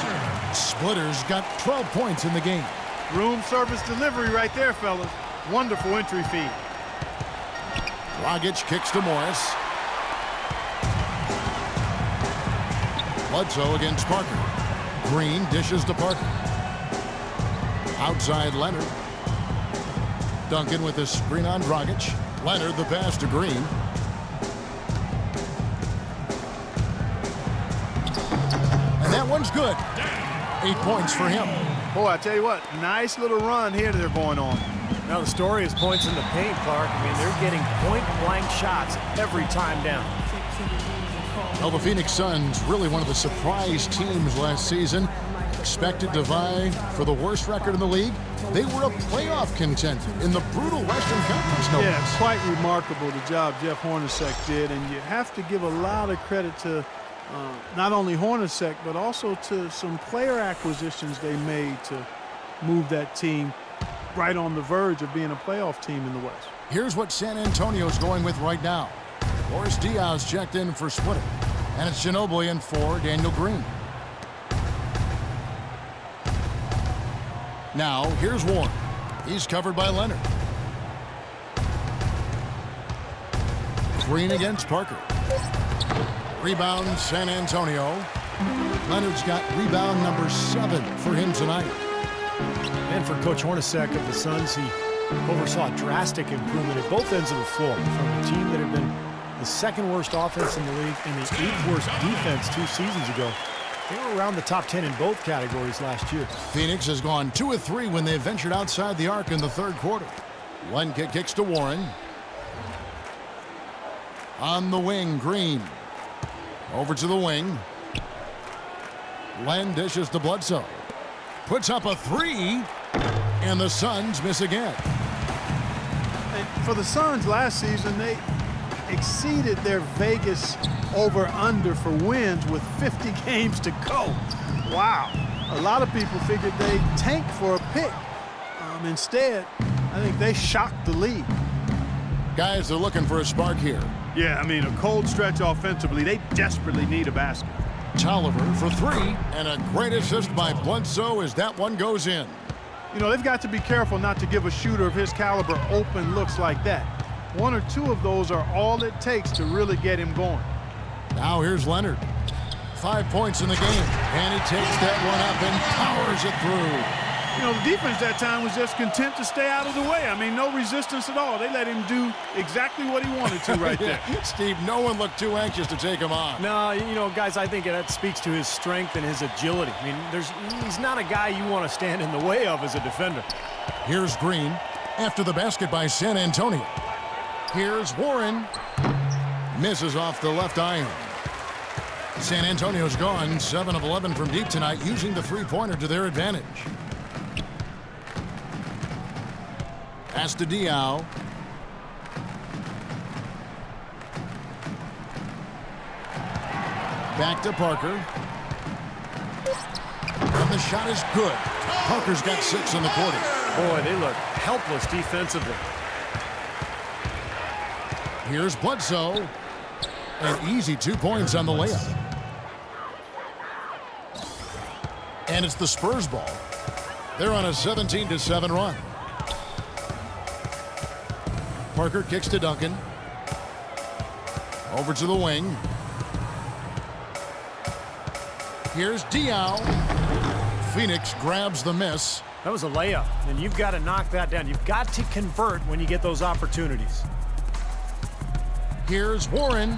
Splitter's got 12 points in the game. Room service delivery right there, fellas. Wonderful entry feed. Dragic kicks to Morris. Bledsoe against Parker. Green dishes to Parker. Outside Leonard. Duncan with a screen on Dragic. Leonard the pass to Green. And that one's good. 8 points for him. Boy, I tell you what, nice little run here they're going on. Now the story is points in the paint, Clark. I mean, they're getting point-blank shots every time down. Well, the Phoenix Suns, really one of the surprise teams last season. Expected to vie for the worst record in the league. They were a playoff contender in the brutal Western Conference. No less. Quite remarkable the job Jeff Hornacek did, and you have to give a lot of credit to not only Hornacek, but also to some player acquisitions they made to move that team right on the verge of being a playoff team in the West. Here's what San Antonio's going with right now. Boris Diaz checked in for splitting, and it's Ginobili in for Daniel Green. Now, here's Warren. He's covered by Leonard. Green against Parker. Rebound, San Antonio. Leonard's got rebound number 7 for him tonight. And for Coach Hornacek of the Suns, he oversaw drastic improvement at both ends of the floor, from a team that had been the second worst offense in the league and the 8th worst defense 2 seasons ago. They were around the top 10 in both categories last year. Phoenix has gone 2 of 3 when they ventured outside the arc in the 3rd quarter. One kick kicks to Warren. On the wing, Green. Over to the wing. Len dishes to Bledsoe. Puts up a 3, and the Suns miss again. And for the Suns last season, they exceeded their Vegas over-under for wins with 50 games to go. Wow. A lot of people figured they'd tank for a pick. Instead, I think they shocked the league. Guys, they're looking for a spark here. Yeah, I mean, a cold stretch offensively. They desperately need a basket. Tolliver for 3, and a great assist by Bledsoe as that one goes in. You know, they've got to be careful not to give a shooter of his caliber open looks like that. 1 or 2 of those are all it takes to really get him going. Now here's Leonard. 5 points in the game, and he takes that one up and powers it through. You know, the defense that time was just content to stay out of the way. I mean, no resistance at all. They let him do exactly what he wanted to right there. Steve, no one looked too anxious to take him on. No, you know, guys, I think that speaks to his strength and his agility. I mean, he's not a guy you want to stand in the way of as a defender. Here's Green after the basket by San Antonio. Here's Warren. Misses off the left iron. San Antonio's gone 7 of 11 from deep tonight, using the three-pointer to their advantage. Pass to Diaw. Back to Parker. And the shot is good. Parker's got 6 in the quarter. Boy, they look helpless defensively. Here's Bledsoe. An easy 2 points on the layup. And it's the Spurs ball. They're on a 17-7 run. Parker kicks to Duncan. Over to the wing. Here's Diaw. Phoenix grabs the miss. That was a layup, and you've got to knock that down. You've got to convert when you get those opportunities. Here's Warren.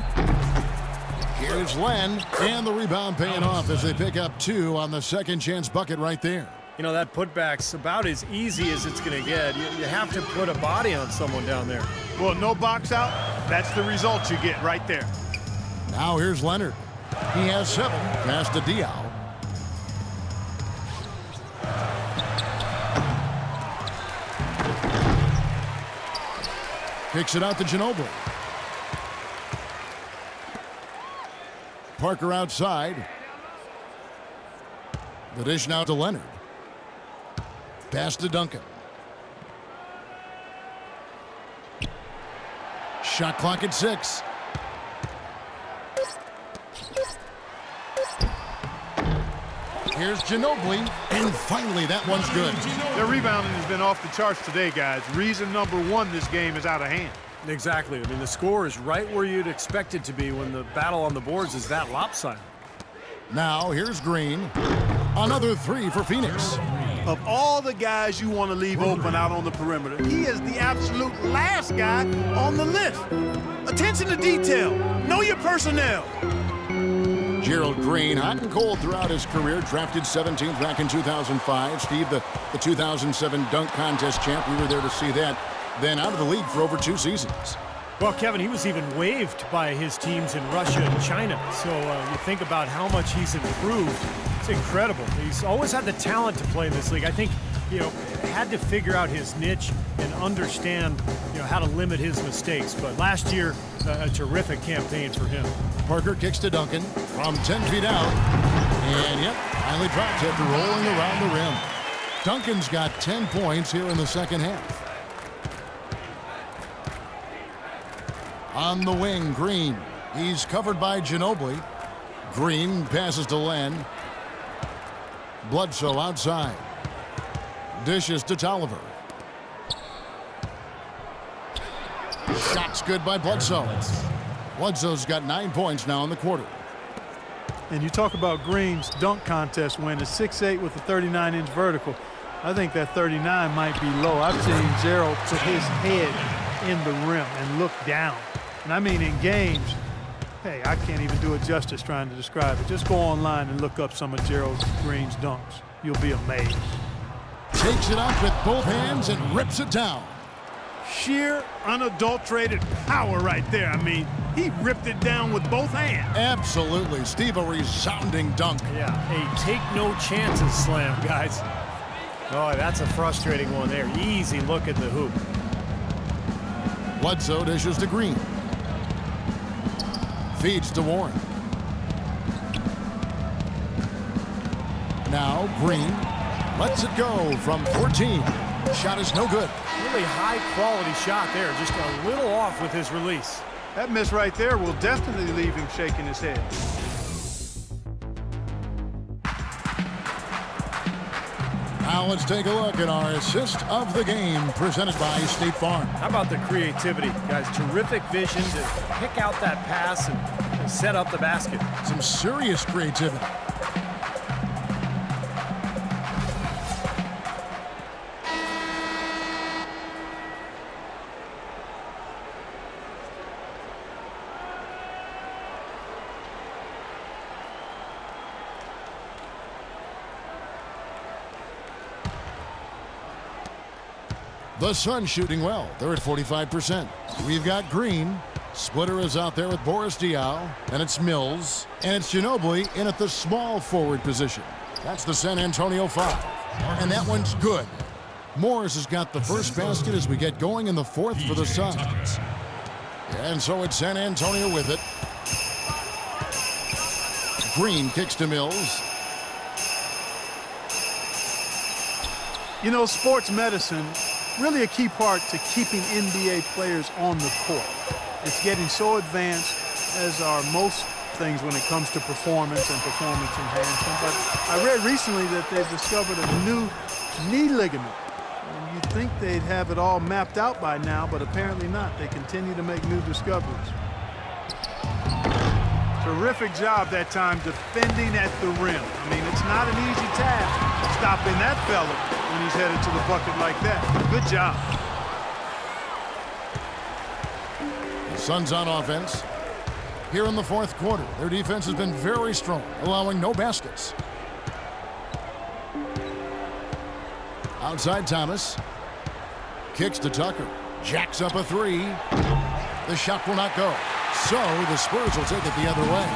Here's Len. And the rebound paying off as they pick up 2 on the second chance bucket right there. You know, that putback's about as easy as it's going to get. You have to put a body on someone down there. Well, no box out. That's the result you get right there. Now here's Leonard. He has 7. Pass to Diaw. Kicks it out to Ginobili. Parker outside. The dish now to Leonard. Pass to Duncan. Shot clock at 6. Here's Ginobili, and finally that one's good. Their rebounding has been off the charts today, guys. Reason number 1, this game is out of hand. Exactly. I mean, the score is right where you'd expect it to be when the battle on the boards is that lopsided. Now here's Green. Another 3 for Phoenix. Of all the guys you want to leave open out on the perimeter, he is the absolute last guy on the list. Attention to detail. Know your personnel. Gerald Green, hot and cold throughout his career, drafted 17th back in 2005. Steve, the 2007 dunk contest champ, we were there to see that. Then out of the league for over 2 seasons. Well, Kevin, he was even waived by his teams in Russia and China. So you think about how much he's improved. It's incredible. He's always had the talent to play in this league. I think, had to figure out his niche and understand, how to limit his mistakes. But last year, a terrific campaign for him. Parker kicks to Duncan from 10 feet out. And, finally drops after rolling around the rim. Duncan's got 10 points here in the second half. On the wing, Green. He's covered by Ginobili. Green passes to Len. Bledsoe outside. Dishes to Tolliver. Shot's good by Bledsoe. Bledsoe's got 9 points now in the quarter. And you talk about Green's dunk contest win, a 6'8" with a 39-inch vertical. I think that 39 might be low. I've seen Gerald put his head in the rim and look down. And I mean in games, hey, I can't even do it justice trying to describe it. Just go online and look up some of Gerald Green's dunks. You'll be amazed. Takes it up with both hands and rips it down. Sheer, unadulterated power right there. I mean, he ripped it down with both hands. Absolutely. Steve, a resounding dunk. Yeah, a take no chances slam, guys. Oh, that's a frustrating one there. Easy look at the hoop. Bledsoe dishes to Green. Feeds to Warren. Now Green lets it go from 14. Shot is no good. Really high quality shot there, just a little off with his release. That miss right there will definitely leave him shaking his head. Now let's take a look at our assist of the game presented by State Farm. How about the creativity, guys? Terrific vision to pick out that pass and set up the basket. Some serious creativity. The Suns shooting well. They're at 45%. We've got Green. Splitter is out there with Boris Diaw. And it's Mills. And it's Ginobili in at the small forward position. That's the San Antonio 5. And that one's good. Morris has got the first basket as we get going in the fourth for the Suns. And so it's San Antonio with it. Green kicks to Mills. You know, sports medicine, really a key part to keeping NBA players on the court. It's getting so advanced, as are most things when it comes to performance and performance enhancement. But I read recently that they've discovered a new knee ligament. And you'd think they'd have it all mapped out by now, but apparently not. They continue to make new discoveries. Terrific job that time defending at the rim. I mean, it's not an easy task stopping that fella when he's headed to the bucket like that. Good job. The Suns on offense. Here in the fourth quarter, their defense has been very strong, allowing no baskets. Outside Thomas. Kicks to Tucker. Jacks up a three. The shot will not go. So the Spurs will take it the other way.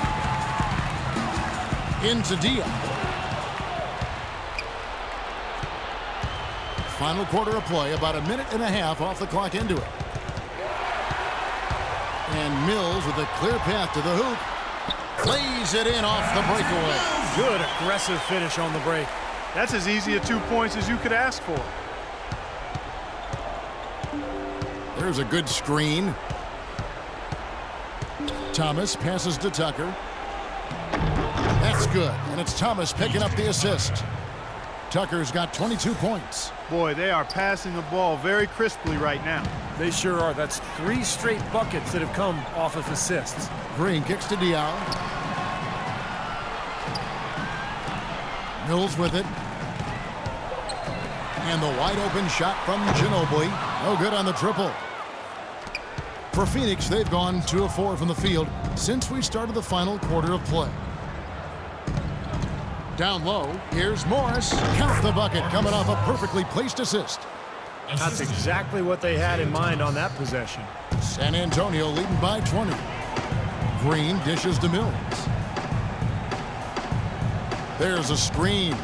Into Diaw. Final quarter of play, about a minute and a half off the clock into it. And Mills with a clear path to the hoop. Lays it in off the breakaway. Good aggressive finish on the break. That's as easy a 2 points as you could ask for. There's a good screen. Thomas passes to Tucker. That's good, and it's Thomas picking up the assist. Tucker's got 22 points. Boy, they are passing the ball very crisply right now. They sure are. That's 3 straight buckets that have come off of assists. Green kicks to Diaw. Mills with it. And the wide open shot from Ginobili. No good on the triple. For Phoenix, they've gone 2 of 4 from the field since we started the final quarter of play. Down low, here's Morris. Count the bucket coming off a perfectly placed assist. That's exactly what they had in mind on that possession. San Antonio leading by 20. Green dishes to Mills. There's a screen.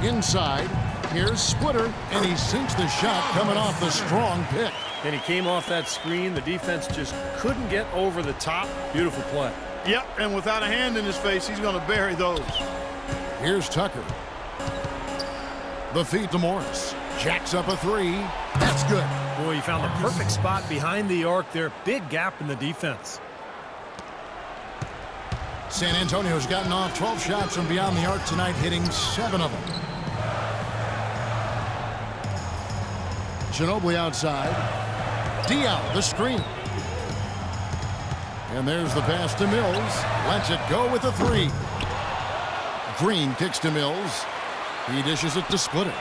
Inside, here's Splitter, and he sinks the shot coming off the strong pick. And he came off that screen. The defense just couldn't get over the top. Beautiful play. Yep, and without a hand in his face, he's going to bury those. Here's Tucker. The feed to Morris. Jacks up a three. That's good. Boy, he found the perfect spot behind the arc there. Big gap in the defense. San Antonio's gotten off 12 shots from beyond the arc tonight, hitting 7 of them. Ginobili outside. Diaw, the screen. And there's the pass to Mills. Lets it go with a three. Green kicks to Mills. He dishes it to Splitter.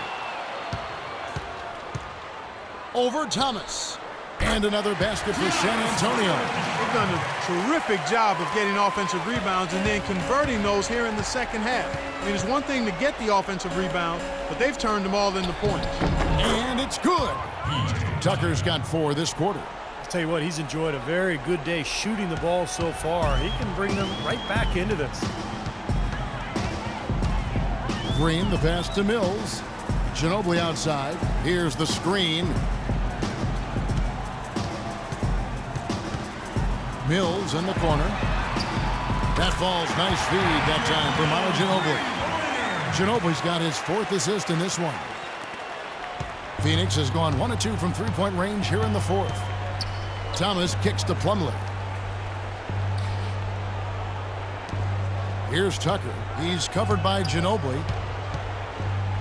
Over Thomas. And another basket for San Antonio. They've done a terrific job of getting offensive rebounds and then converting those here in the second half. I mean, it's one thing to get the offensive rebound, but they've turned them all into points. And it's good. Tucker's got 4 this quarter. I'll tell you what, he's enjoyed a very good day shooting the ball so far. He can bring them right back into this. Green, the pass to Mills. Ginobili outside. Here's the screen. Mills in the corner. That falls. Nice feed that time for Manu Ginobili. Ginobili's got his 4th assist in this one. Phoenix has gone 1 of 2 from three-point range here in the 4th. Thomas kicks to Plumlee. Here's Tucker. He's covered by Ginobili.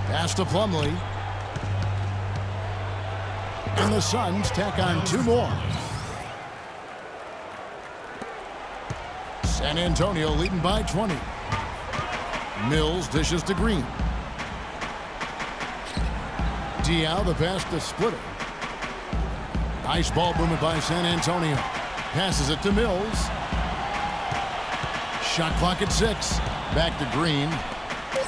Pass to Plumlee. And the Suns tack on 2 more. San Antonio leading by 20. Mills dishes to Green. Diaw, the pass to Splitter. Nice ball movement by San Antonio. Passes it to Mills. Shot clock at 6. Back to Green.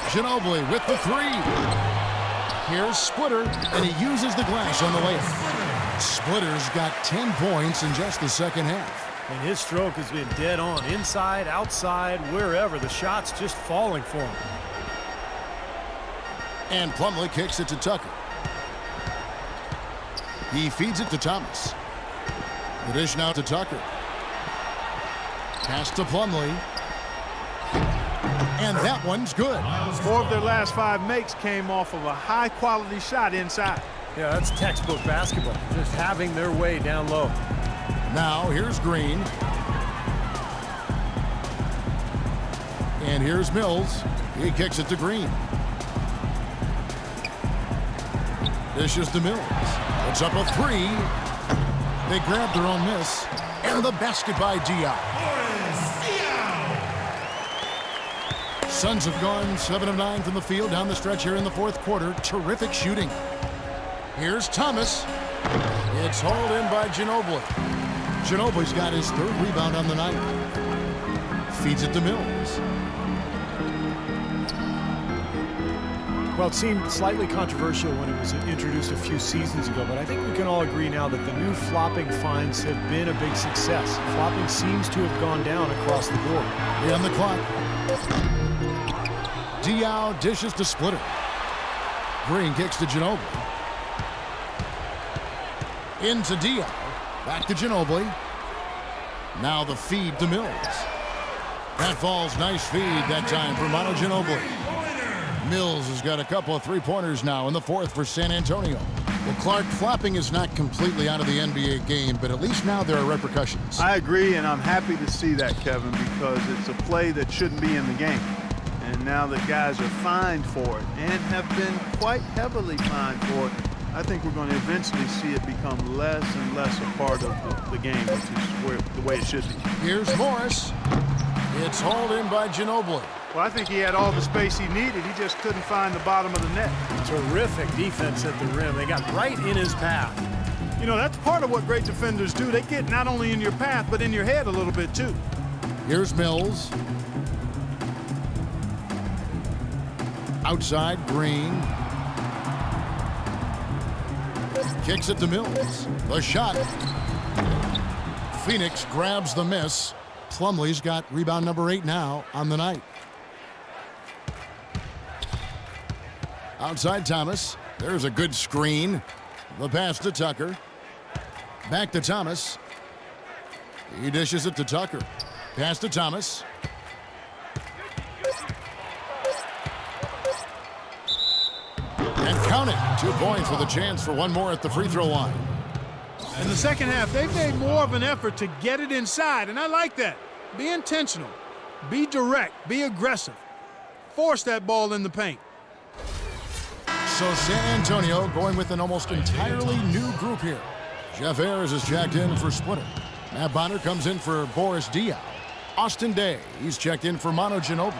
Ginobili with the 3. Here's Splitter, and he uses the glass on the layup. Splitter's got 10 points in just the second half. And his stroke has been dead on. Inside, outside, wherever. The shot's just falling for him. And Plumlee kicks it to Tucker. He feeds it to Thomas. The dish now to Tucker. Pass to Plumlee. And that one's good. 4 of their last 5 makes came off of a high-quality shot inside. Yeah, that's textbook basketball. Just having their way down low. Now here's Green. And here's Mills. He kicks it to Green. Dishes to Mills. It's up a 3. They grab their own miss. And the basket by Diaw. Suns have gone 7 of 9 from the field down the stretch here in the 4th quarter. Terrific shooting. Here's Thomas. It's hauled in by Ginobili. Ginobili's got his 3rd rebound on the night. Feeds it to Mills. Well, it seemed slightly controversial when it was introduced a few seasons ago, but I think we can all agree now that the new flopping fines have been a big success. Flopping seems to have gone down across the board. On the clock. Diaw dishes to Splitter. Green kicks to Ginobili. Into Diaw. Back to Ginobili. Now the feed to Mills. That falls. Nice feed that time for Manu Ginobili. Mills has got a couple of 3-pointers now in the 4th for San Antonio. Well, Clark, flopping is not completely out of the NBA game, but at least now there are repercussions. I agree, and I'm happy to see that, Kevin, because it's a play that shouldn't be in the game. And now that guys are fined for it and have been quite heavily fined for it, I think we're going to eventually see it become less and less a part of the game, which is the way it should be. Here's Morris. It's hauled in by Ginobili. Well, I think he had all the space he needed. He just couldn't find the bottom of the net. Terrific defense at the rim. They got right in his path. You know, that's part of what great defenders do. They get not only in your path, but in your head a little bit, too. Here's Mills. Outside, Green. Kicks it to Mills. The shot. Phoenix grabs the miss. Plumlee's got rebound number 8 now on the night. Outside Thomas. There's a good screen. The pass to Tucker. Back to Thomas. He dishes it to Tucker. Pass to Thomas. And count it. 2 points with a chance for one more at the free throw line. In the second half, they've made more of an effort to get it inside, and I like that. Be intentional. Be direct. Be aggressive. Force that ball in the paint. So San Antonio going with an almost entirely new group here. Jeff Ayers is checked in for Splitter. Matt Bonner comes in for Boris Diaw. Austin Day, he's checked in for Manu Ginobili.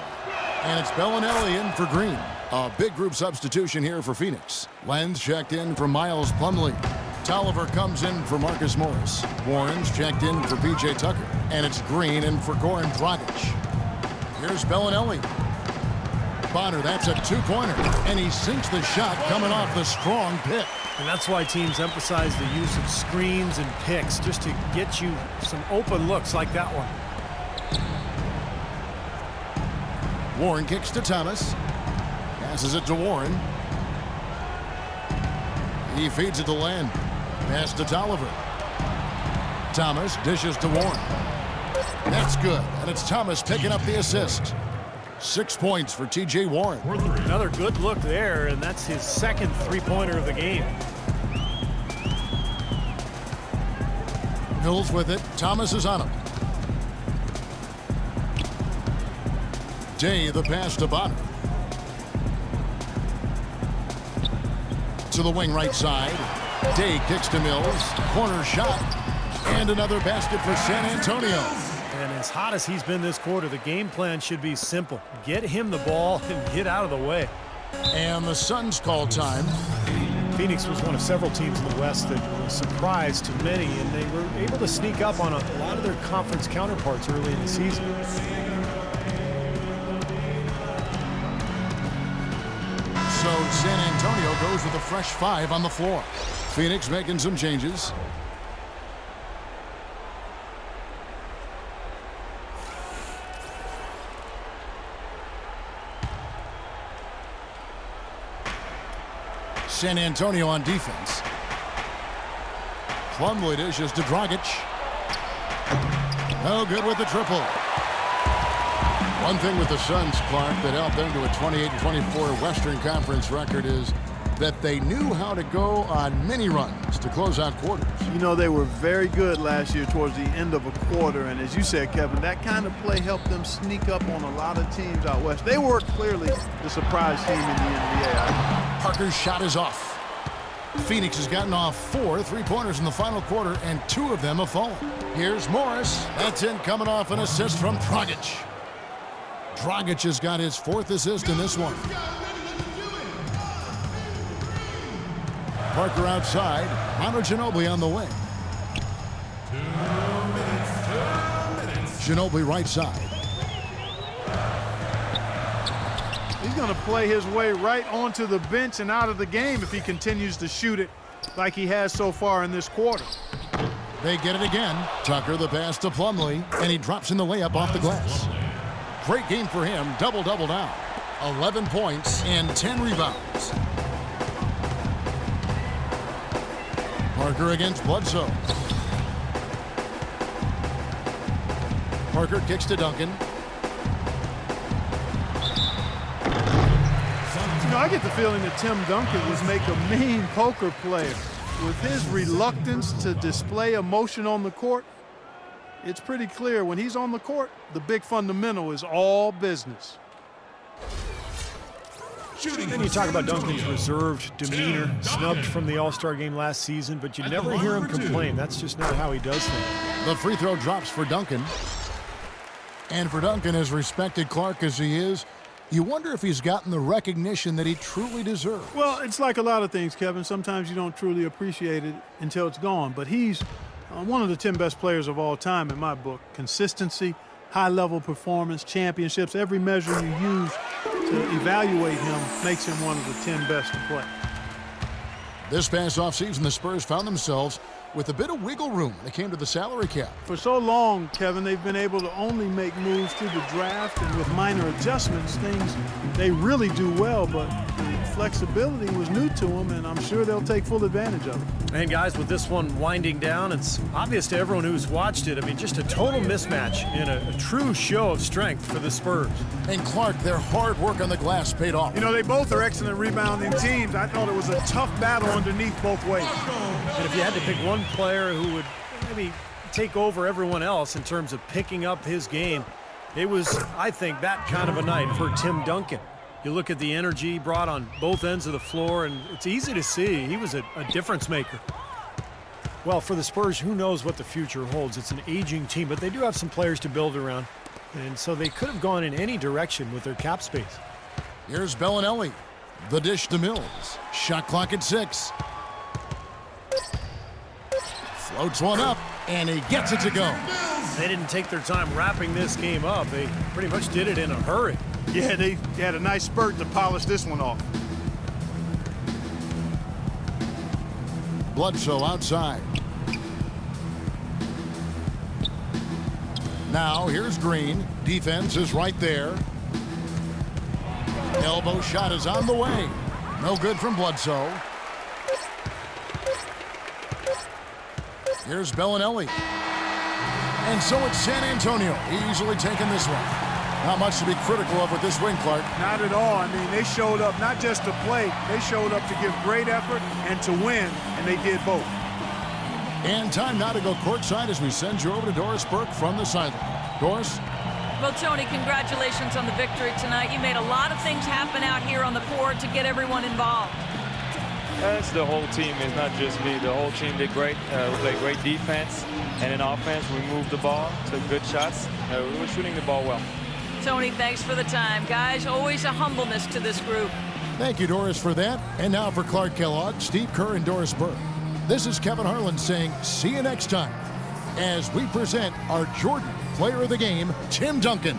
And it's Bellinelli in for Green. A big group substitution here for Phoenix. Lenz checked in for Miles Plumlee. Tolliver comes in for Marcus Morris. Warren's checked in for P.J. Tucker. And it's Green in for Goran Dragic. Here's Bellinelli. Bonner, that's a 2-pointer. And he sinks the shot coming off the strong pick. And that's why teams emphasize the use of screens and picks, just to get you some open looks like that one. Warren kicks to Thomas. Passes it to Warren. He feeds it to Len. Pass to Tolliver. Thomas dishes to Warren. That's good. And it's Thomas picking up the assist. 6 points for T.J. Warren. Another good look there, and that's his second three-pointer of the game. Mills with it. Thomas is on him. Day, the pass to Bonner. To the wing right side. Day kicks to Mills. Corner shot. And another basket for San Antonio. And as hot as he's been this quarter, the game plan should be simple. Get him the ball and get out of the way. And the Suns call time. Phoenix was one of several teams in the West that was a surprise to many, and they were able to sneak up on a lot of their conference counterparts early in the season. So San Antonio goes with a fresh 5 on the floor. Phoenix making some changes. San Antonio on defense. Plumlee dishes to Dragic. No good with the triple. One thing with the Suns, Clark, that helped them to a 28-24 Western Conference record is that they knew how to go on mini runs to close out quarters. You know, they were very good last year towards the end of a quarter, and as you said, Kevin, that kind of play helped them sneak up on a lot of teams out west. They were clearly the surprise team in the NBA. Parker's shot is off. Phoenix has gotten off 4 3-pointers in the final quarter, and 2 of them have fallen. Here's Morris. That's in, coming off an assist from Dragic. Dragic has got his 4th assist in this one. Parker outside. Manu Ginobili on the wing. 2 minutes. Ginobili right side. He's going to play his way right onto the bench and out of the game if he continues to shoot it like he has so far in this quarter. They get it again. Tucker the pass to Plumlee, and he drops in the layup off the glass. Great game for him. Double-double now. 11 points and 10 rebounds. Parker against Bledsoe. Parker kicks to Duncan. You know, I get the feeling that Tim Duncan would make a mean poker player. With his reluctance to display emotion on the court, it's pretty clear when he's on the court, the big fundamental is all business. And you talk about Duncan's reserved demeanor, snubbed from the All-Star game last season, but you never hear him complain. That's just not how he does things. The free throw drops for Duncan. And for Duncan, as respected Clark as he is, you wonder if he's gotten the recognition that he truly deserves. Well, it's like a lot of things, Kevin. Sometimes you don't truly appreciate it until it's gone. But he's one of the 10 best players of all time in my book. Consistency, high-level performance, championships, every measure you use to evaluate him makes him one of the 10 best to play. This past offseason, the Spurs found themselves with a bit of wiggle room when it came to the salary cap. For so long, Kevin, they've been able to only make moves through the draft, and with minor adjustments, things they really do well, but the flexibility was new to them, and I'm sure they'll take full advantage of it. And guys, with this one winding down, it's obvious to everyone who's watched it. I mean, just a total mismatch in a true show of strength for the Spurs. And Clark, their hard work on the glass paid off. You know, they both are excellent rebounding teams. I thought it was a tough battle underneath both ways. And if you had to pick one player who would maybe take over everyone else in terms of picking up his game, it was, I think, that kind of a night for Tim Duncan. You look at the energy he brought on both ends of the floor, and it's easy to see he was a difference maker. Well, for the Spurs, who knows what the future holds? It's an aging team, but they do have some players to build around, and so they could have gone in any direction with their cap space. Here's Bellinelli. The dish to Mills. Shot clock at 6. Floats one up, and he gets it to go. They didn't take their time wrapping this game up. They pretty much did it in a hurry. Yeah, they had a nice spurt to polish this one off. Bledsoe outside. Now here's Green. Defense is right there. Elbow shot is on the way. No good from Bledsoe. Here's Bellinelli. And so it's San Antonio easily taking this one. Not much to be critical of with this win, Clark. Not at all. I mean, they showed up not just to play, they showed up to give great effort and to win, and they did both. And time now to go courtside as we send you over to Doris Burke from the sideline. Doris? Well, Tony, congratulations on the victory tonight. You made a lot of things happen out here on the court to get everyone involved. It's the whole team. It's not just me. The whole team did great. We played great defense. And in offense, we moved the ball, took good shots. We were shooting the ball well. Tony, thanks for the time. Guys, always a humbleness to this group. Thank you, Doris, for that. And now for Clark Kellogg, Steve Kerr, and Doris Burke. This is Kevin Harlan saying see you next time as we present our Jordan Player of the Game, Tim Duncan.